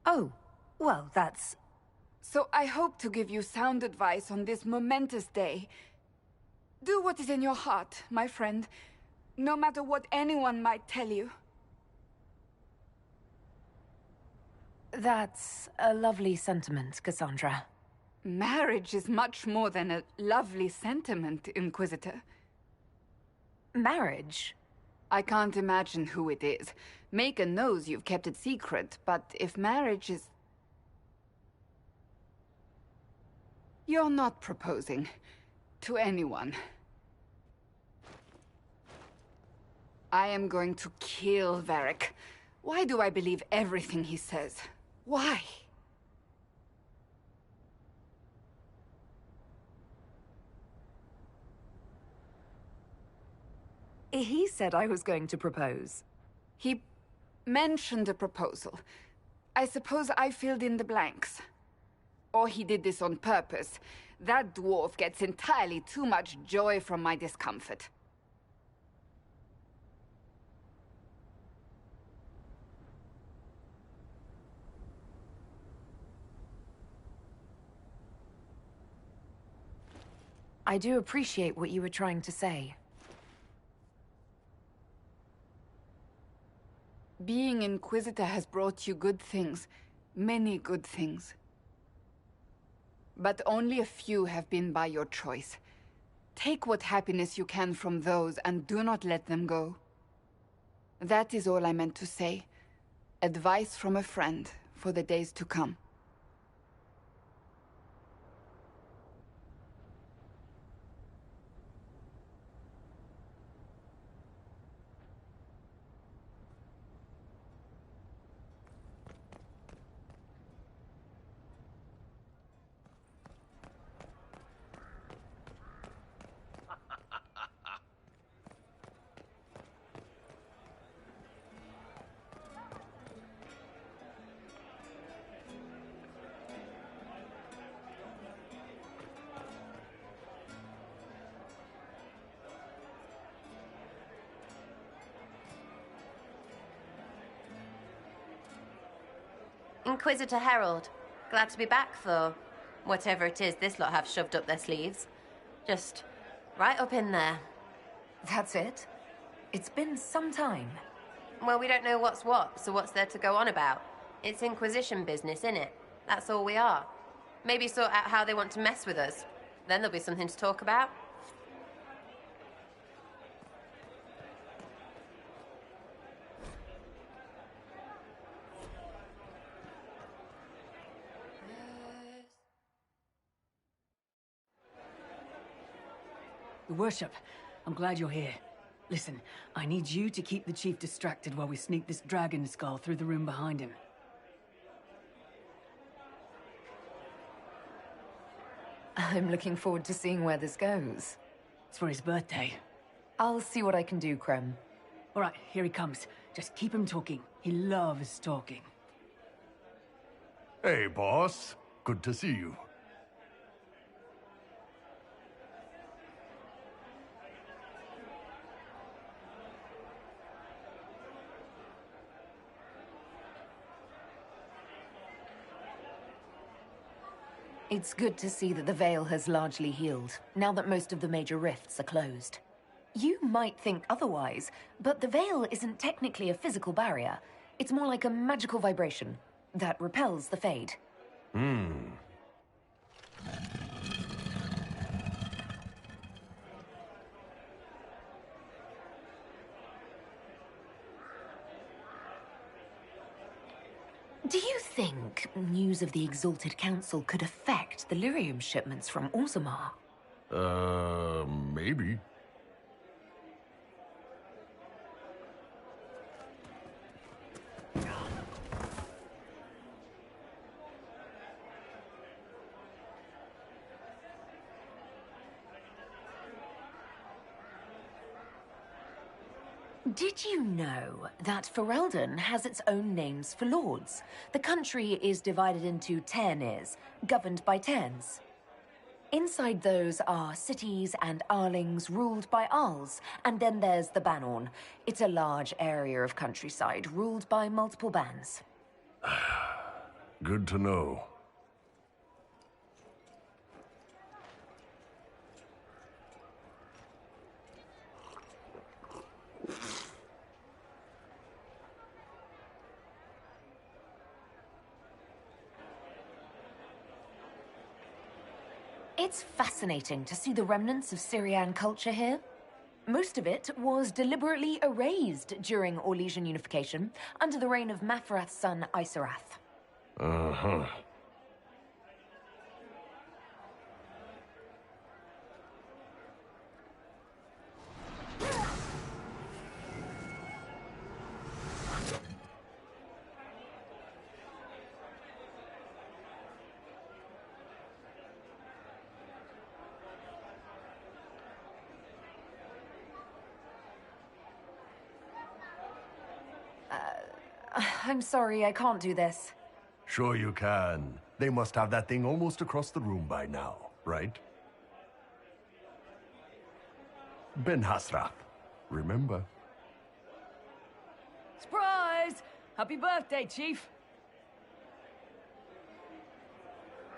Oh, well, that's... So I hope to give you sound advice on this momentous day. Do what is in your heart, my friend, no matter what anyone might tell you. That's a lovely sentiment, Cassandra. Marriage is much more than a lovely sentiment, Inquisitor. Marriage? I can't imagine who it is. Maker knows you've kept it secret, but if marriage is... You're not proposing to anyone. I am going to kill Varric. Why do I believe everything he says? Why? He said I was going to propose. He mentioned a proposal. I suppose I filled in the blanks. Or he did this on purpose. That dwarf gets entirely too much joy from my discomfort. I do appreciate what you were trying to say. Being Inquisitor has brought you good things. Many good things. But only a few have been by your choice. Take what happiness you can from those and do not let them go. That is all I meant to say. Advice from a friend for the days to come. Inquisitor Herald. Glad to be back, though. Whatever it is this lot have shoved up their sleeves. Just right up in there. That's it? It's been some time. Well, we don't know what's what, so what's there to go on about? It's Inquisition business, innit? That's all we are. Maybe sort out how they want to mess with us. Then there'll be something to talk about. Your Worship, I'm glad you're here. Listen, I need you to keep the Chief distracted while we sneak this dragon skull through the room behind him. I'm looking forward to seeing where this goes. It's for his birthday. I'll see what I can do, Krem. All right, here he comes. Just keep him talking. He loves talking. Hey, boss. Good to see you. It's good to see that the Veil has largely healed, now that most of the major rifts are closed. You might think otherwise, but the Veil isn't technically a physical barrier. It's more like a magical vibration that repels the Fade. think news of the Exalted Council could affect the lyrium shipments from Orzammar? Maybe. Did you know that Ferelden has its own names for lords? The country is divided into Tairnirs, governed by Tairns. Inside those are cities and Arlings ruled by Arls, and then there's the Banorn. It's a large area of countryside ruled by multiple bans. Good to know. It's fascinating to see the remnants of Syrian culture here. Most of it was deliberately erased during Orlesian unification under the reign of Mafarath's son Isarath. Uh-huh. I'm sorry, I can't do this. Sure you can. They must have that thing almost across the room by now, right? Ben Hasrath, remember? Surprise! Happy birthday, Chief!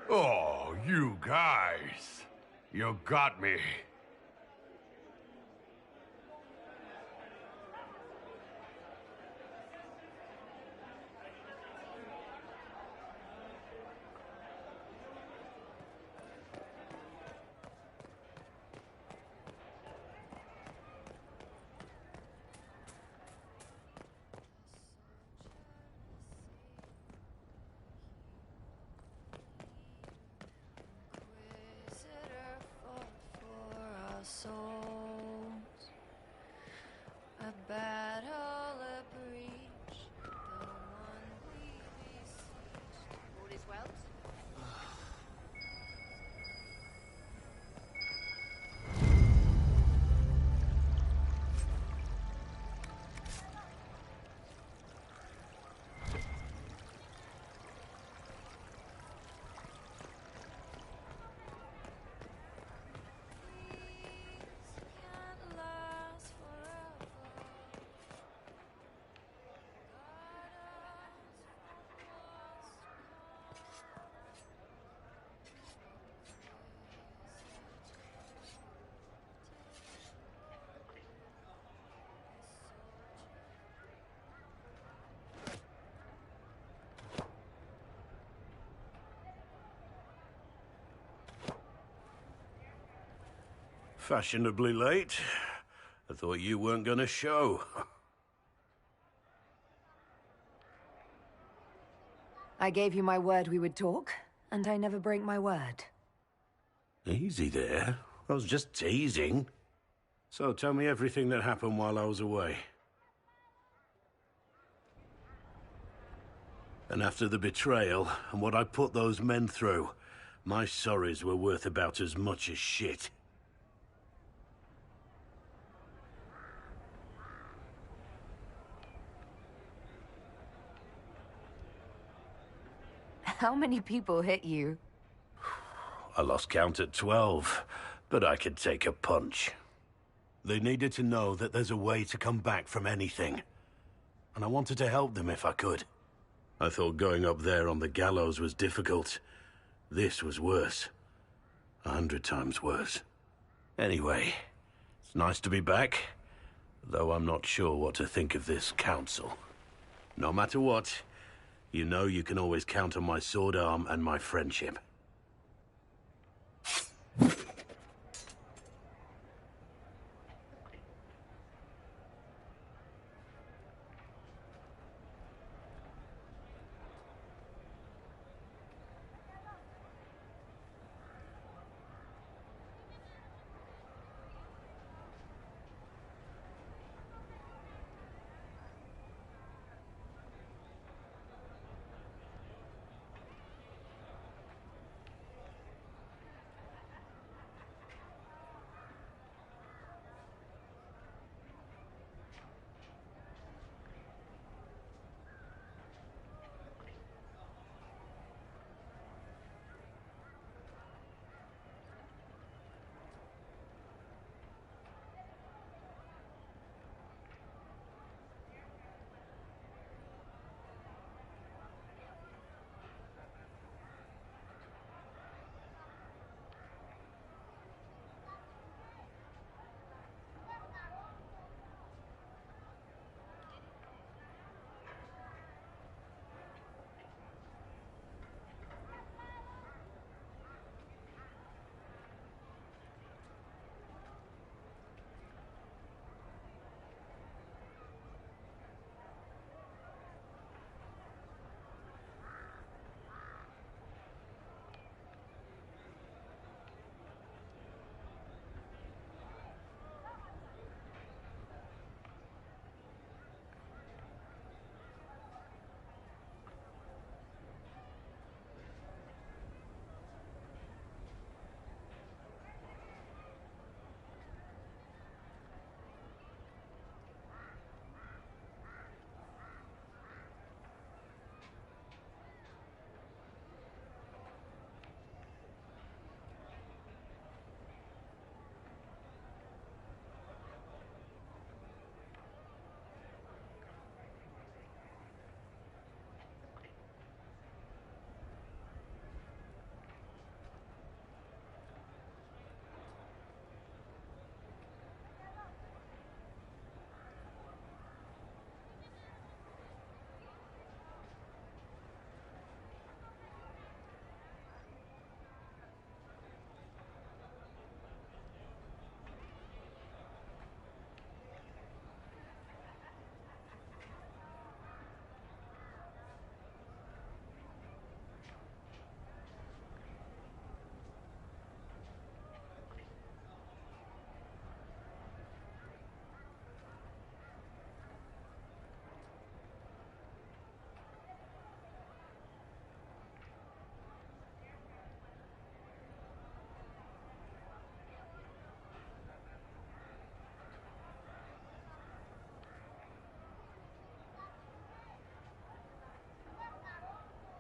Oh, you guys. You got me. Souls, a battle, a breach, the one we besieged. All is well? Fashionably late. I thought you weren't gonna show. I gave you my word we would talk, and I never break my word. Easy there. I was just teasing. So tell me everything that happened while I was away. And after the betrayal, and what I put those men through, my sorries were worth about as much as shit. How many people hit you? I lost count at 12, but I could take a punch. They needed to know that there's a way to come back from anything. And I wanted to help them if I could. I thought going up there on the gallows was difficult. This was worse. 100 times worse. Anyway, it's nice to be back, though I'm not sure what to think of this council. No matter what, you know you can always count on my sword arm and my friendship.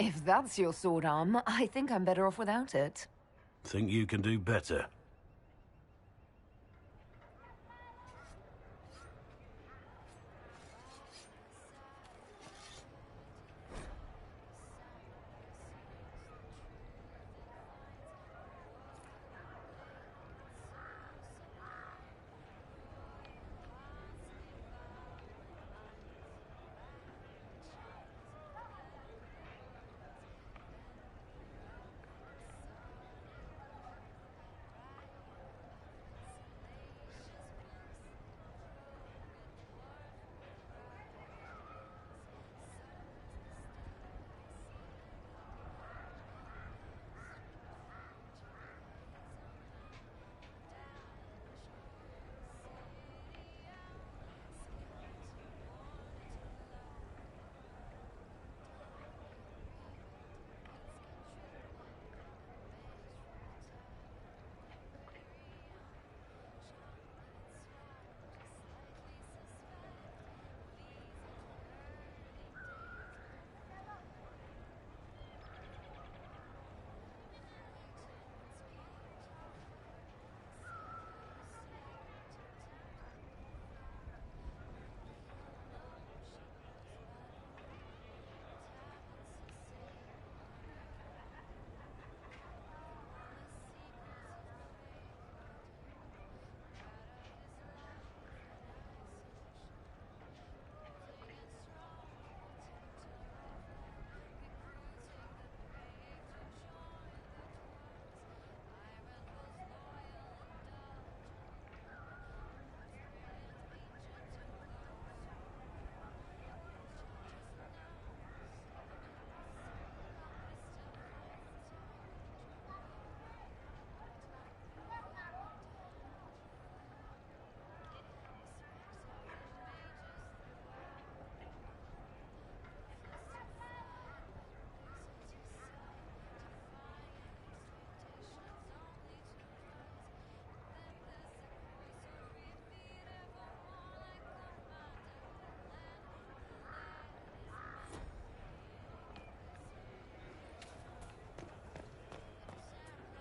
If that's your sword arm, I think I'm better off without it. Think you can do better?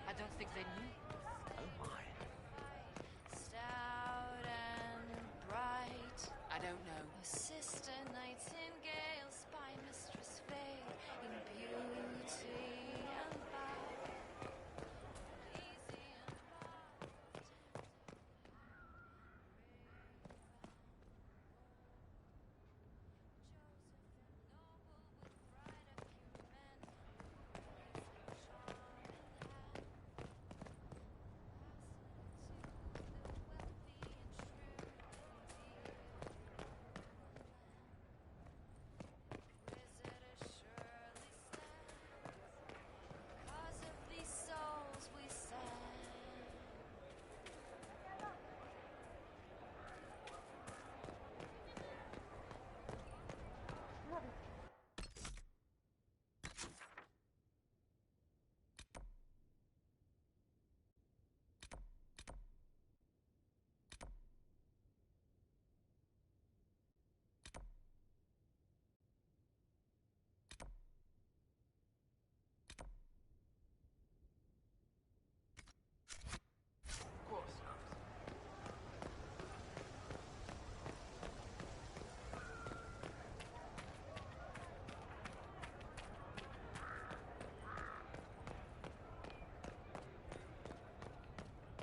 I don't think they knew. Oh my. Stout and bright. I don't know. A sister nightingale, spy mistress veiled in beauty and power. Easy and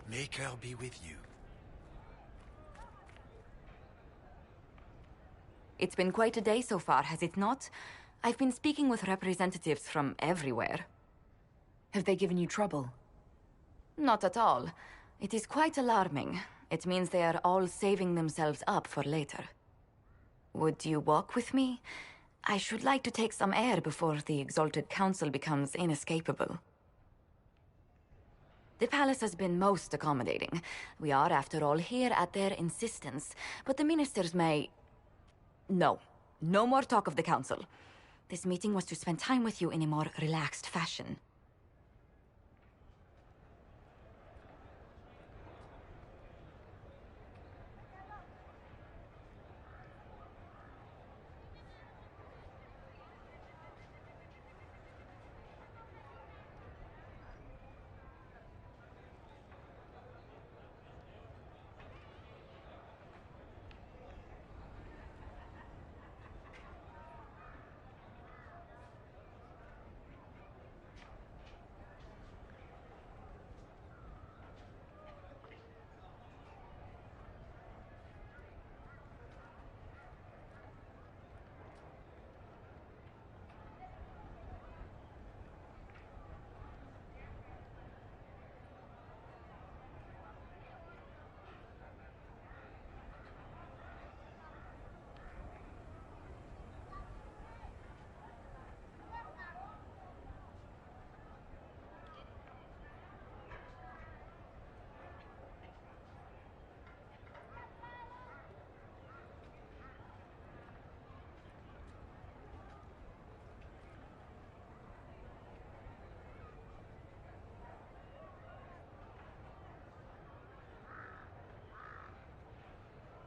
Make her be with you. It's been quite a day so far, has it not? I've been speaking with representatives from everywhere. Have they given you trouble? Not at all. It is quite alarming. It means they are all saving themselves up for later. Would you walk with me? I should like to take some air before the Exalted Council becomes inescapable. The palace has been most accommodating. We are, after all, here at their insistence, but the ministers may... No. No more talk of the council. This meeting was to spend time with you in a more relaxed fashion.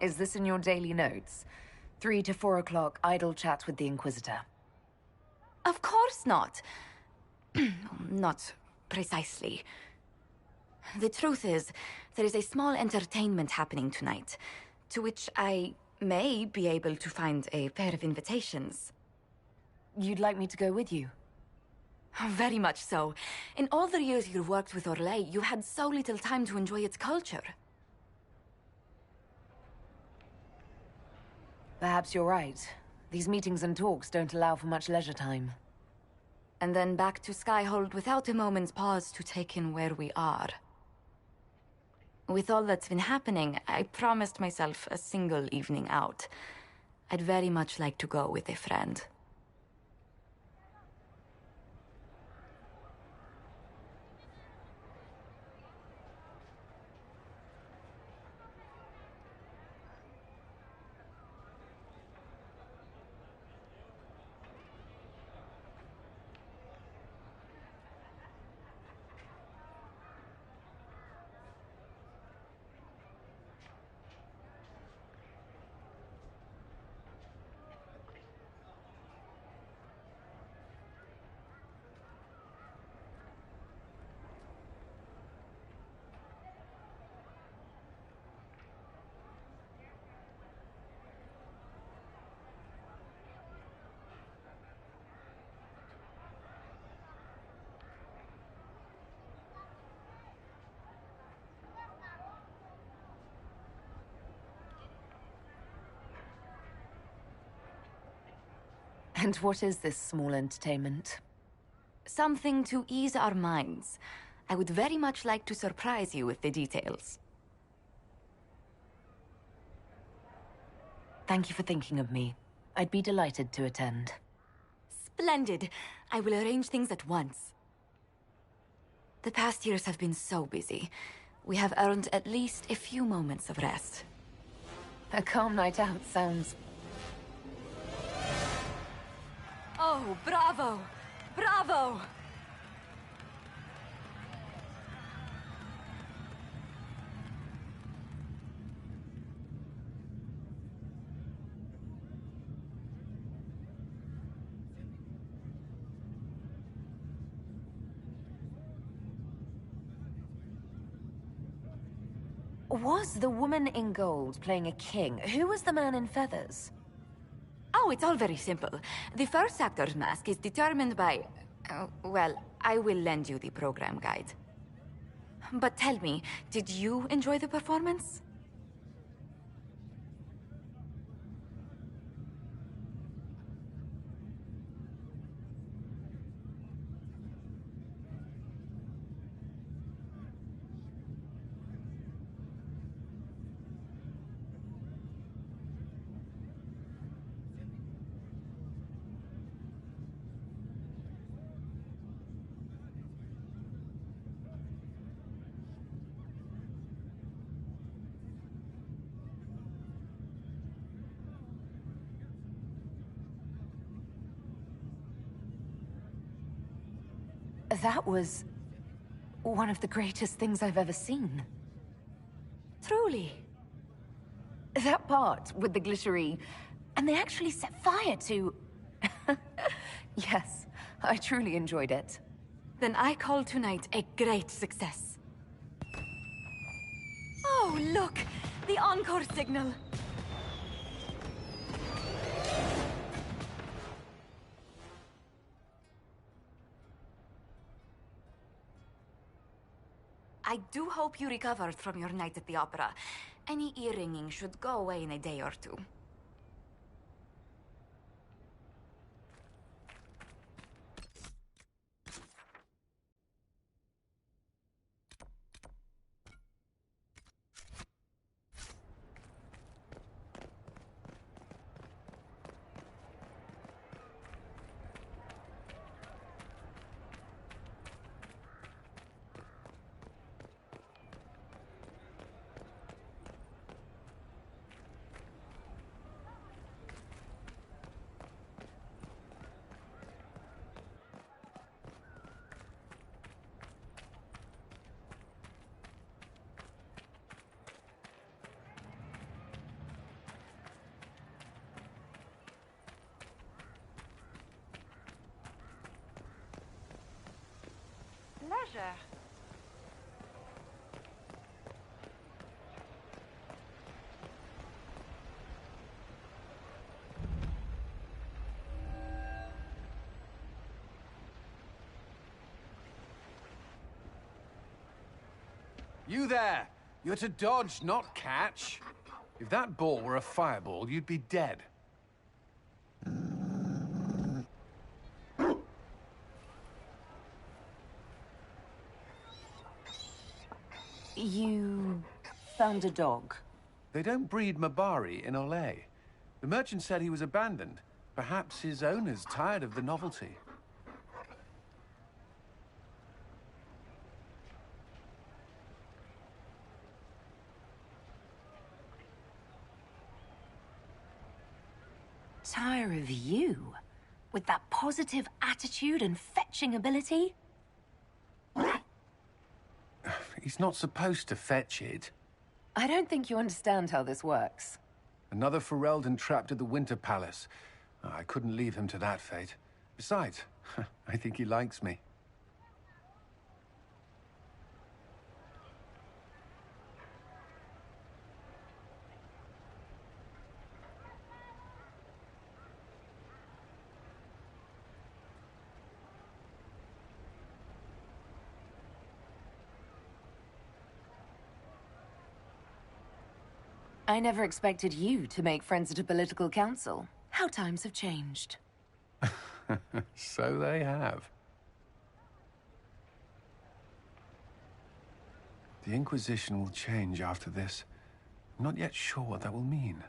Is this in your daily notes? 3 to 4 o'clock, idle chat with the Inquisitor. Of course not. Not precisely. The truth is, there is a small entertainment happening tonight, to which I may be able to find a pair of invitations. You'd like me to go with you? Very much so. In all the years you worked with Orlais, you had so little time to enjoy its culture. Perhaps you're right. These meetings and talks don't allow for much leisure time. And then back to Skyhold without a moment's pause to take in where we are. With all that's been happening, I promised myself a single evening out. I'd very much like to go with a friend. And what is this small entertainment? Something to ease our minds. I would very much like to surprise you with the details. Thank you for thinking of me. I'd be delighted to attend. Splendid. I will arrange things at once. The past years have been so busy. We have earned at least a few moments of rest. A calm night out sounds... Oh, bravo! Bravo! Was the woman in gold playing a king? Who was the man in feathers? Oh, it's all very simple. The first actor's mask is determined by... well, I will lend you the program guide. But tell me, did you enjoy the performance? That was... one of the greatest things I've ever seen. Truly. That part with the glittery... and they actually set fire to... Yes, I truly enjoyed it. Then I call tonight a great success. Oh, look! The encore signal! I do hope you recovered from your night at the opera. Any ear-ringing should go away in a day or two. cher. You there! You're to dodge, not catch. If that ball were a fireball, you'd be dead. You found a dog? They don't breed Mabari in Olay. The merchant said he was abandoned. Perhaps his owner's tired of the novelty. Tire of you? With that positive attitude and fetching ability? He's not supposed to fetch it. I don't think you understand how this works. Another Ferelden trapped at the Winter Palace. I couldn't leave him to that fate. Besides, I think he likes me. I never expected you to make friends at a political council. How times have changed. So they have. The Inquisition will change after this. I'm not yet sure what that will mean.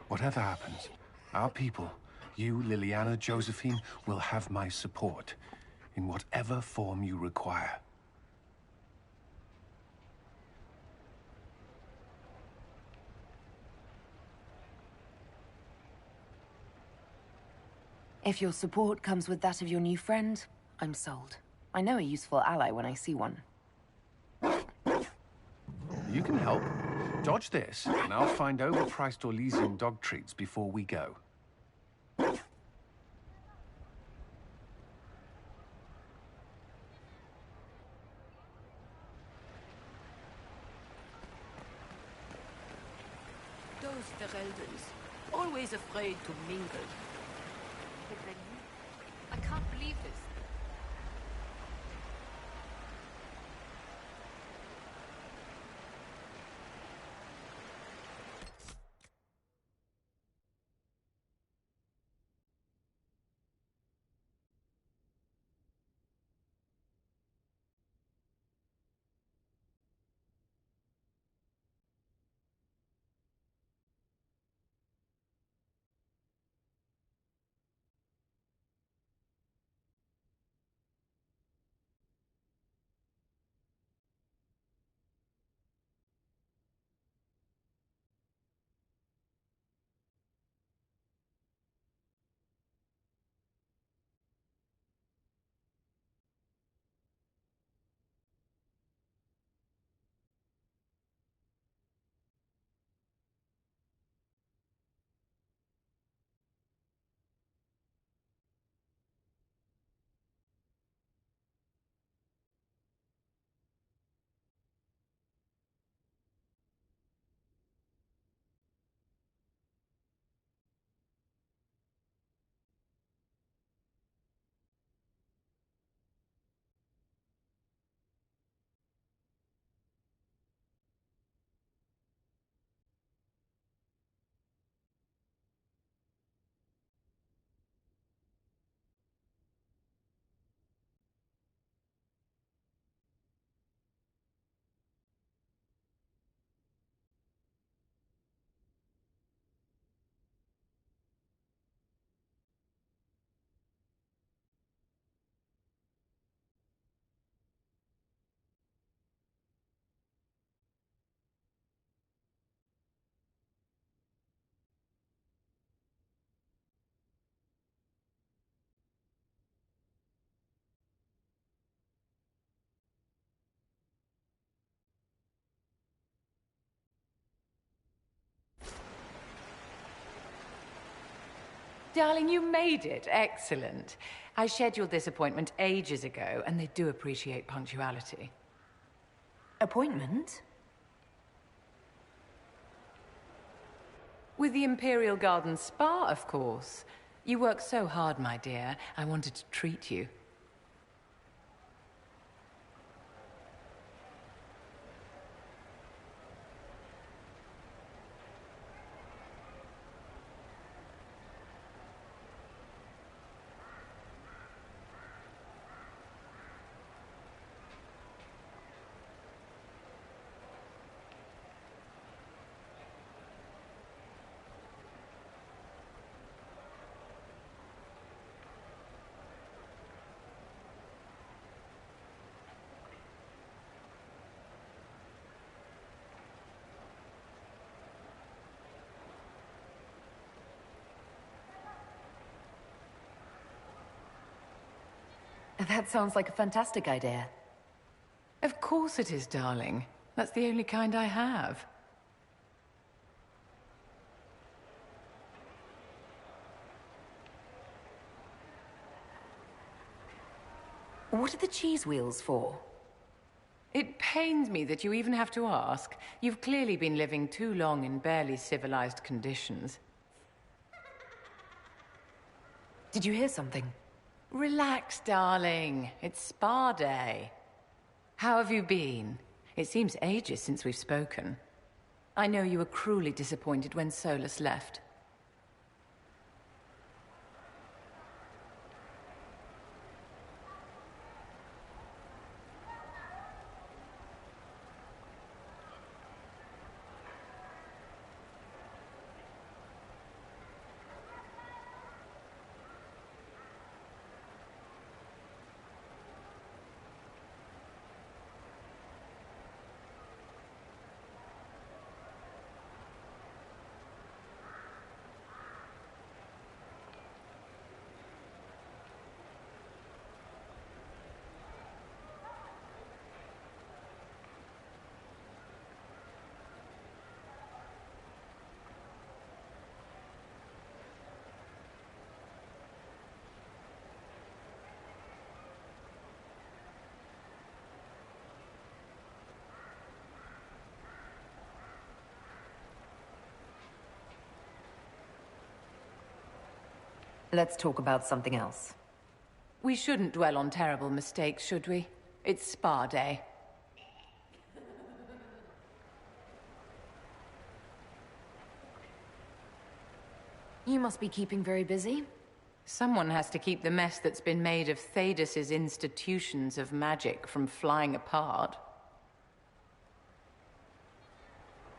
Whatever happens, our people, you, Liliana, Josephine, will have my support in whatever form you require. If your support comes with that of your new friend, I'm sold. I know a useful ally when I see one. You can help. Dodge this, and I'll find overpriced Orlesian dog treats before we go. Those Fereldans, always afraid to mingle. I can't believe this. Darling, you made it. Excellent. I scheduled this appointment ages ago, and they do appreciate punctuality. Appointment? With the Imperial Garden Spa, of course. You work so hard, my dear. I wanted to treat you. That sounds like a fantastic idea. Of course it is, darling. That's the only kind I have. What are the cheese wheels for? It pains me that you even have to ask. You've clearly been living too long in barely civilized conditions. Did you hear something? Relax, darling. It's spa day. How have you been? It seems ages since we've spoken. I know you were cruelly disappointed when Solus left. Let's talk about something else. We shouldn't dwell on terrible mistakes, should we? It's spa day. You must be keeping very busy. Someone has to keep the mess that's been made of Thaddeus's institutions of magic from flying apart.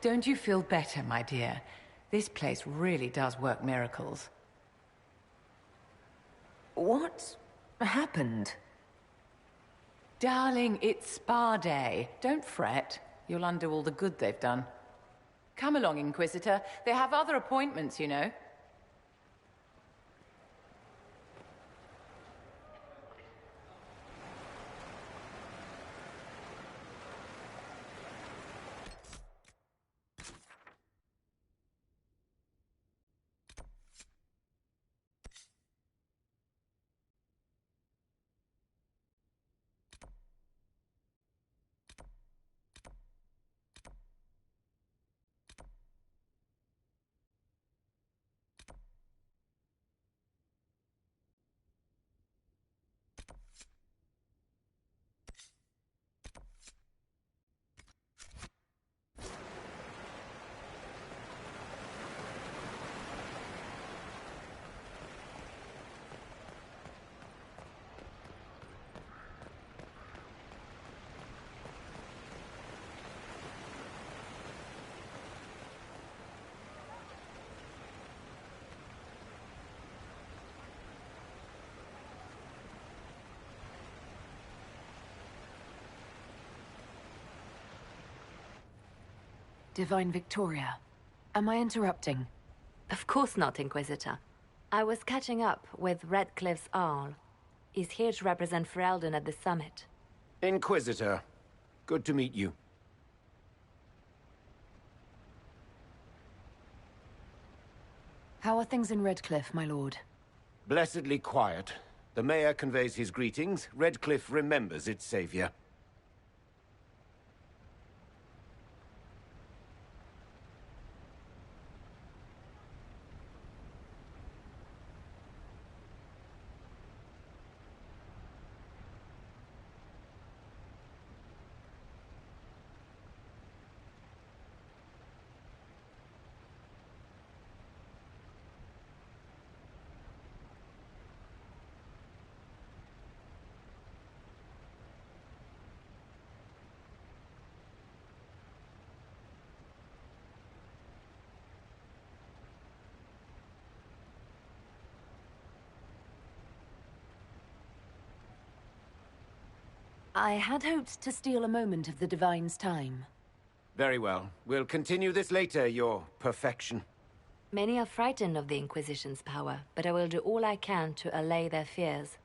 Don't you feel better, my dear? This place really does work miracles. What happened? Darling, it's spa day. Don't fret. You'll undo all the good they've done. Come along, Inquisitor. They have other appointments, you know. Divine Victoria, am I interrupting? Of course not, Inquisitor. I was catching up with Redcliffe's Arl. He's here to represent Ferelden at the summit. Inquisitor, good to meet you. How are things in Redcliffe, my lord? Blessedly quiet. The mayor conveys his greetings. Redcliffe remembers its savior. I had hoped to steal a moment of the Divine's time. Very well. We'll continue this later, your perfection. Many are frightened of the Inquisition's power, but I will do all I can to allay their fears.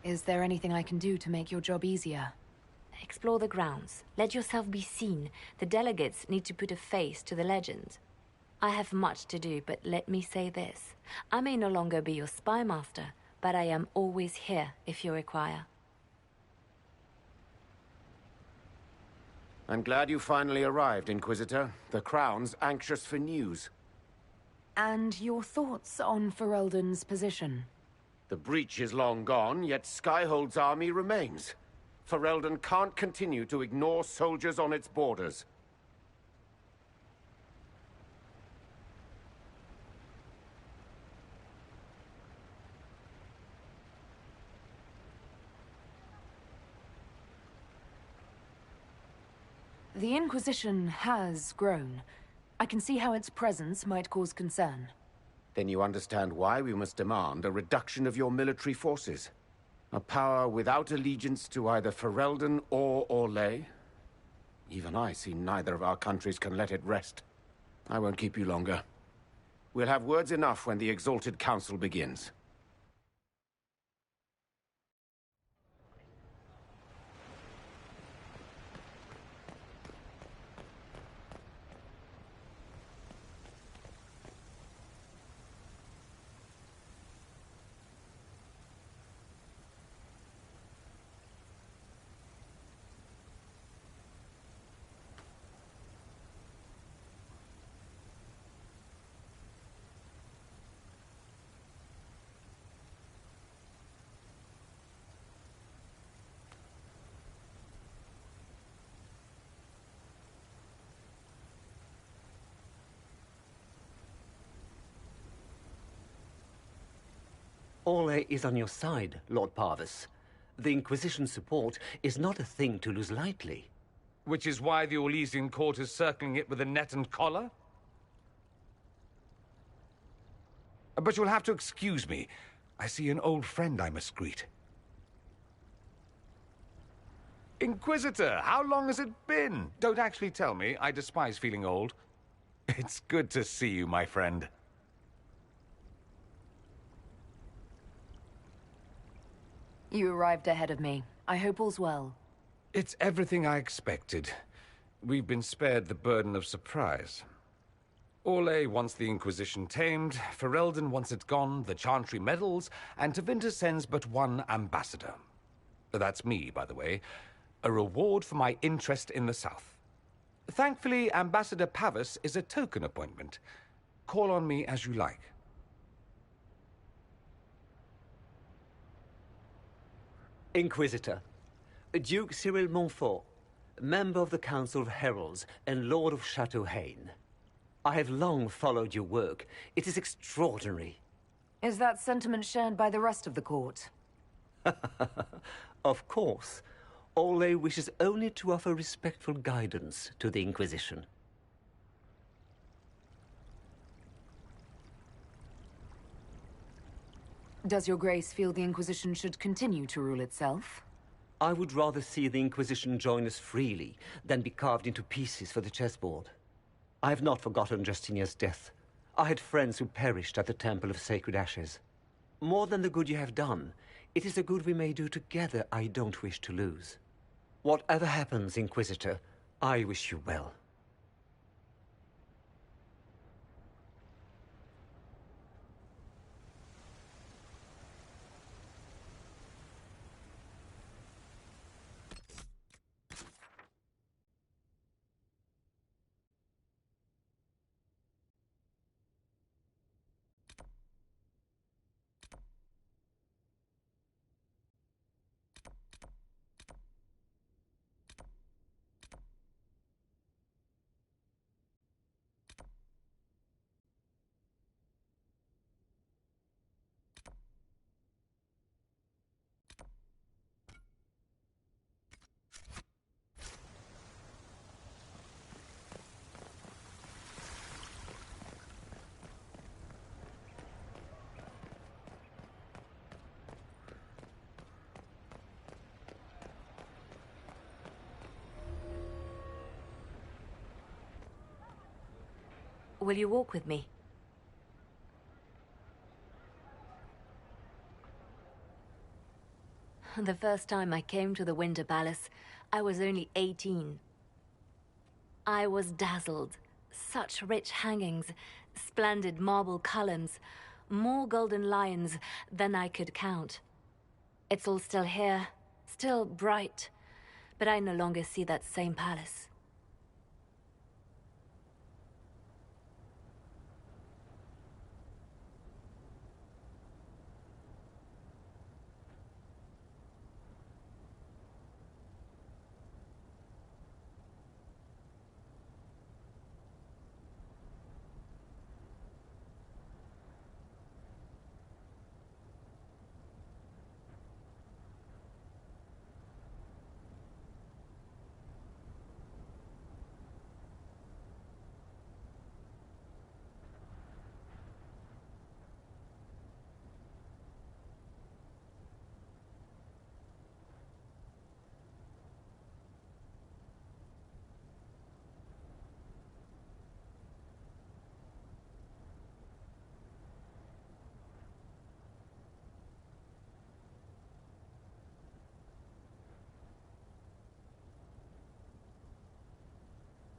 Is there anything I can do to make your job easier? Explore the grounds. Let yourself be seen. The delegates need to put a face to the legend. I have much to do, but let me say this. I may no longer be your spy master, but I am always here if you require. I'm glad you finally arrived, Inquisitor. The Crown's anxious for news. And your thoughts on Ferelden's position? The breach is long gone, yet Skyhold's army remains. Ferelden can't continue to ignore soldiers on its borders. The Inquisition has grown. I can see how its presence might cause concern. Then you understand why we must demand a reduction of your military forces. A power without allegiance to either Ferelden or Orlais? Even I see neither of our countries can let it rest. I won't keep you longer. We'll have words enough when the Exalted Council begins. Orlais is on your side, Lord Parvis. The Inquisition's support is not a thing to lose lightly. Which is why the Orlesian court is circling it with a net and collar? But you'll have to excuse me. I see an old friend I must greet. Inquisitor, how long has it been? Don't actually tell me. I despise feeling old. It's good to see you, my friend. You arrived ahead of me. I hope all's well. It's everything I expected. We've been spared the burden of surprise. Orlais wants the Inquisition tamed, Ferelden wants it gone, the Chantry meddles, and Tevinter sends but one ambassador. That's me, by the way. A reward for my interest in the South. Thankfully, Ambassador Pavis is a token appointment. Call on me as you like. Inquisitor, Duke Cyril Montfort, member of the Council of Heralds and Lord of Chateau Haine. I have long followed your work. It is extraordinary. Is that sentiment shared by the rest of the court? Of course. Orlais wishes only to offer respectful guidance to the Inquisition. Does your grace feel the Inquisition should continue to rule itself? I would rather see the Inquisition join us freely than be carved into pieces for the chessboard. I have not forgotten Justinia's death. I had friends who perished at the Temple of Sacred Ashes. More than the good you have done, it is the good we may do together I don't wish to lose. Whatever happens, Inquisitor, I wish you well. Will you walk with me? The first time I came to the Winter Palace, I was only 18. I was dazzled. Such rich hangings, splendid marble columns, more golden lions than I could count. It's all still here, still bright, but I no longer see that same palace.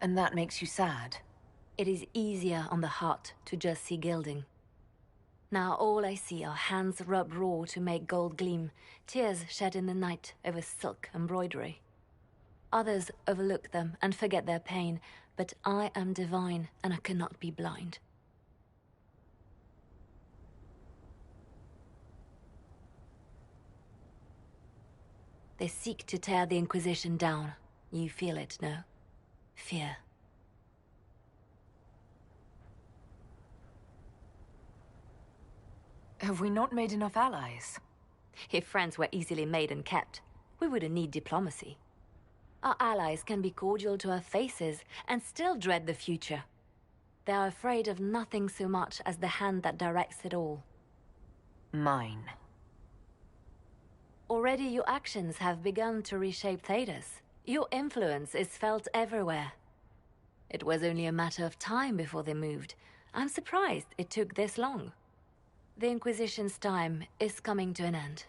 And that makes you sad? It is easier on the heart to just see gilding. Now all I see are hands rubbed raw to make gold gleam, tears shed in the night over silk embroidery. Others overlook them and forget their pain, but I am divine and I cannot be blind. They seek to tear the Inquisition down. You feel it, no? Fear. Have we not made enough allies? If friends were easily made and kept, we wouldn't need diplomacy. Our allies can be cordial to our faces and still dread the future. They are afraid of nothing so much as the hand that directs it all. Mine. Already your actions have begun to reshape Thedas. Your influence is felt everywhere. It was only a matter of time before they moved. I'm surprised it took this long. The Inquisition's time is coming to an end.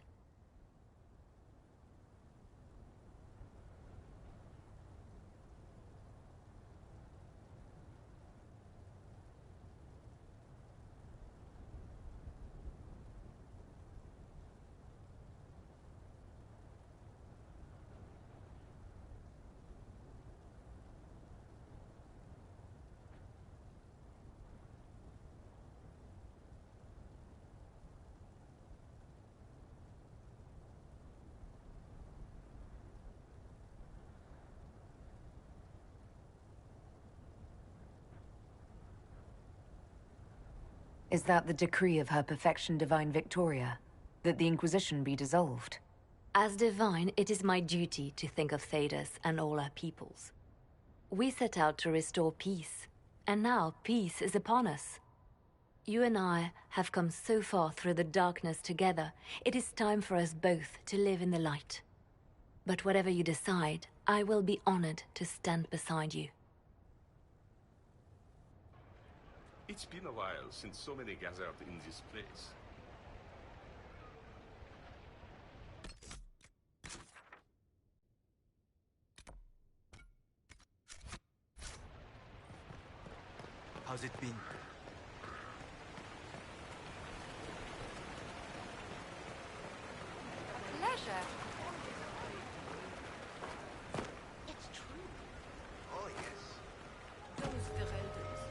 Is that the decree of Her Perfection Divine Victoria? That the Inquisition be dissolved? As divine, it is my duty to think of Thedas and all our peoples. We set out to restore peace, and now peace is upon us. You and I have come so far through the darkness together. It is time for us both to live in the light. But whatever you decide, I will be honored to stand beside you. It's been a while since so many gathered in this place. How's it been? Pleasure. It's true. Oh, yes. Those Ferelders,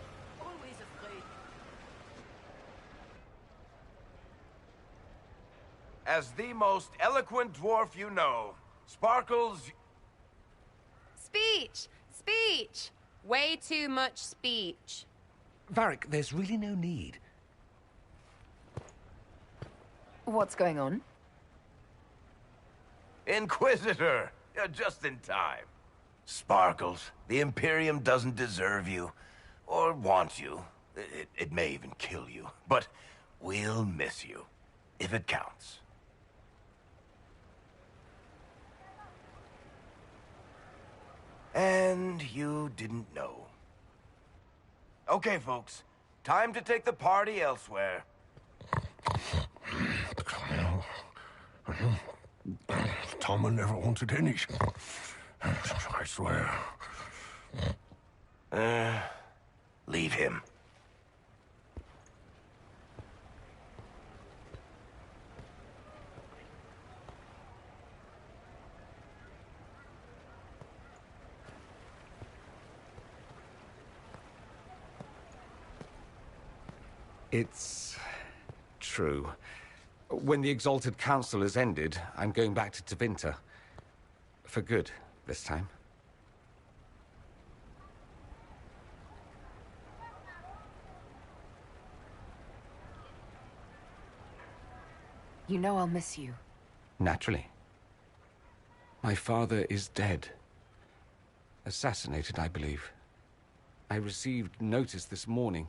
always afraid. As the most eloquent dwarf you know, Sparkles... Speech! Speech! Way too much speech. Varric, there's really no need. What's going on? Inquisitor! Just in time. Sparkles, the Imperium doesn't deserve you. Or want you. It may even kill you. But we'll miss you. If it counts. And you didn't know. Okay, folks. Time to take the party elsewhere. Tama never wanted any. I swear. Leave him. It's true. When the Exalted Council has ended, I'm going back to Tevinter. For good, this time. You know I'll miss you. Naturally. My father is dead. Assassinated, I believe. I received notice this morning.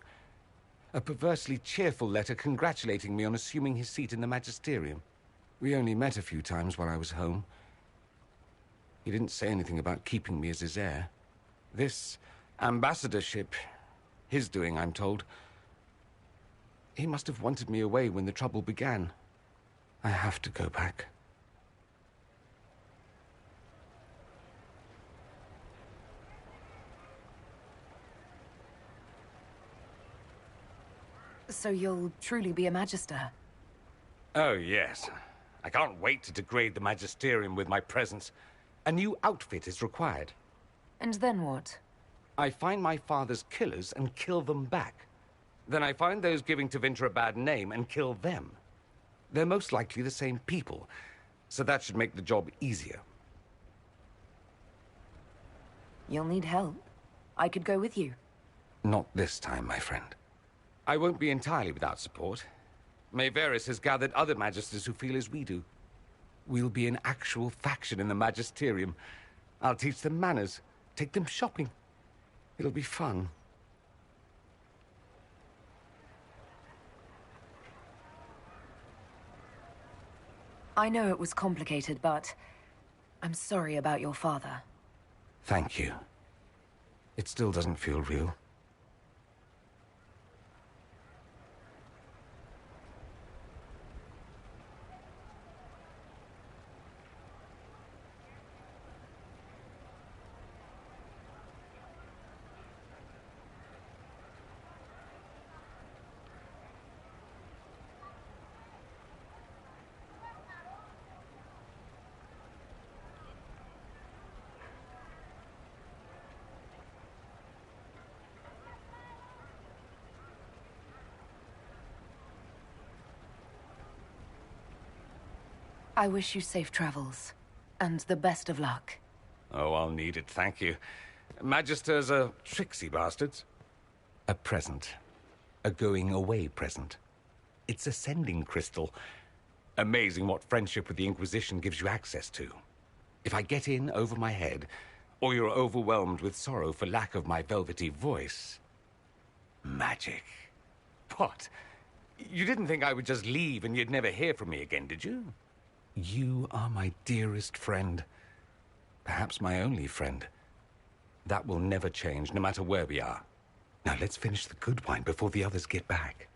A perversely cheerful letter congratulating me on assuming his seat in the Magisterium. We only met a few times while I was home. He didn't say anything about keeping me as his heir. This ambassadorship, his doing, I'm told. He must have wanted me away when the trouble began. I have to go back. So you'll truly be a Magister? Oh, yes. I can't wait to degrade the Magisterium with my presence. A new outfit is required. And then what? I find my father's killers and kill them back. Then I find those giving Tevinter a bad name and kill them. They're most likely the same people, so that should make the job easier. You'll need help. I could go with you. Not this time, my friend. I won't be entirely without support. Mayveris has gathered other Magisters who feel as we do. We'll be an actual faction in the Magisterium. I'll teach them manners, take them shopping. It'll be fun. I know it was complicated, but I'm sorry about your father. Thank you. It still doesn't feel real. I wish you safe travels, and the best of luck. Oh, I'll need it, thank you. Magisters are tricksy bastards. A present. A going-away present. It's a sending crystal. Amazing what friendship with the Inquisition gives you access to. If I get in over my head, or you're overwhelmed with sorrow for lack of my velvety voice... magic. What? You didn't think I would just leave and you'd never hear from me again, did you? You are my dearest friend. Perhaps my only friend. That will never change, no matter where we are. Now let's finish the good wine before the others get back.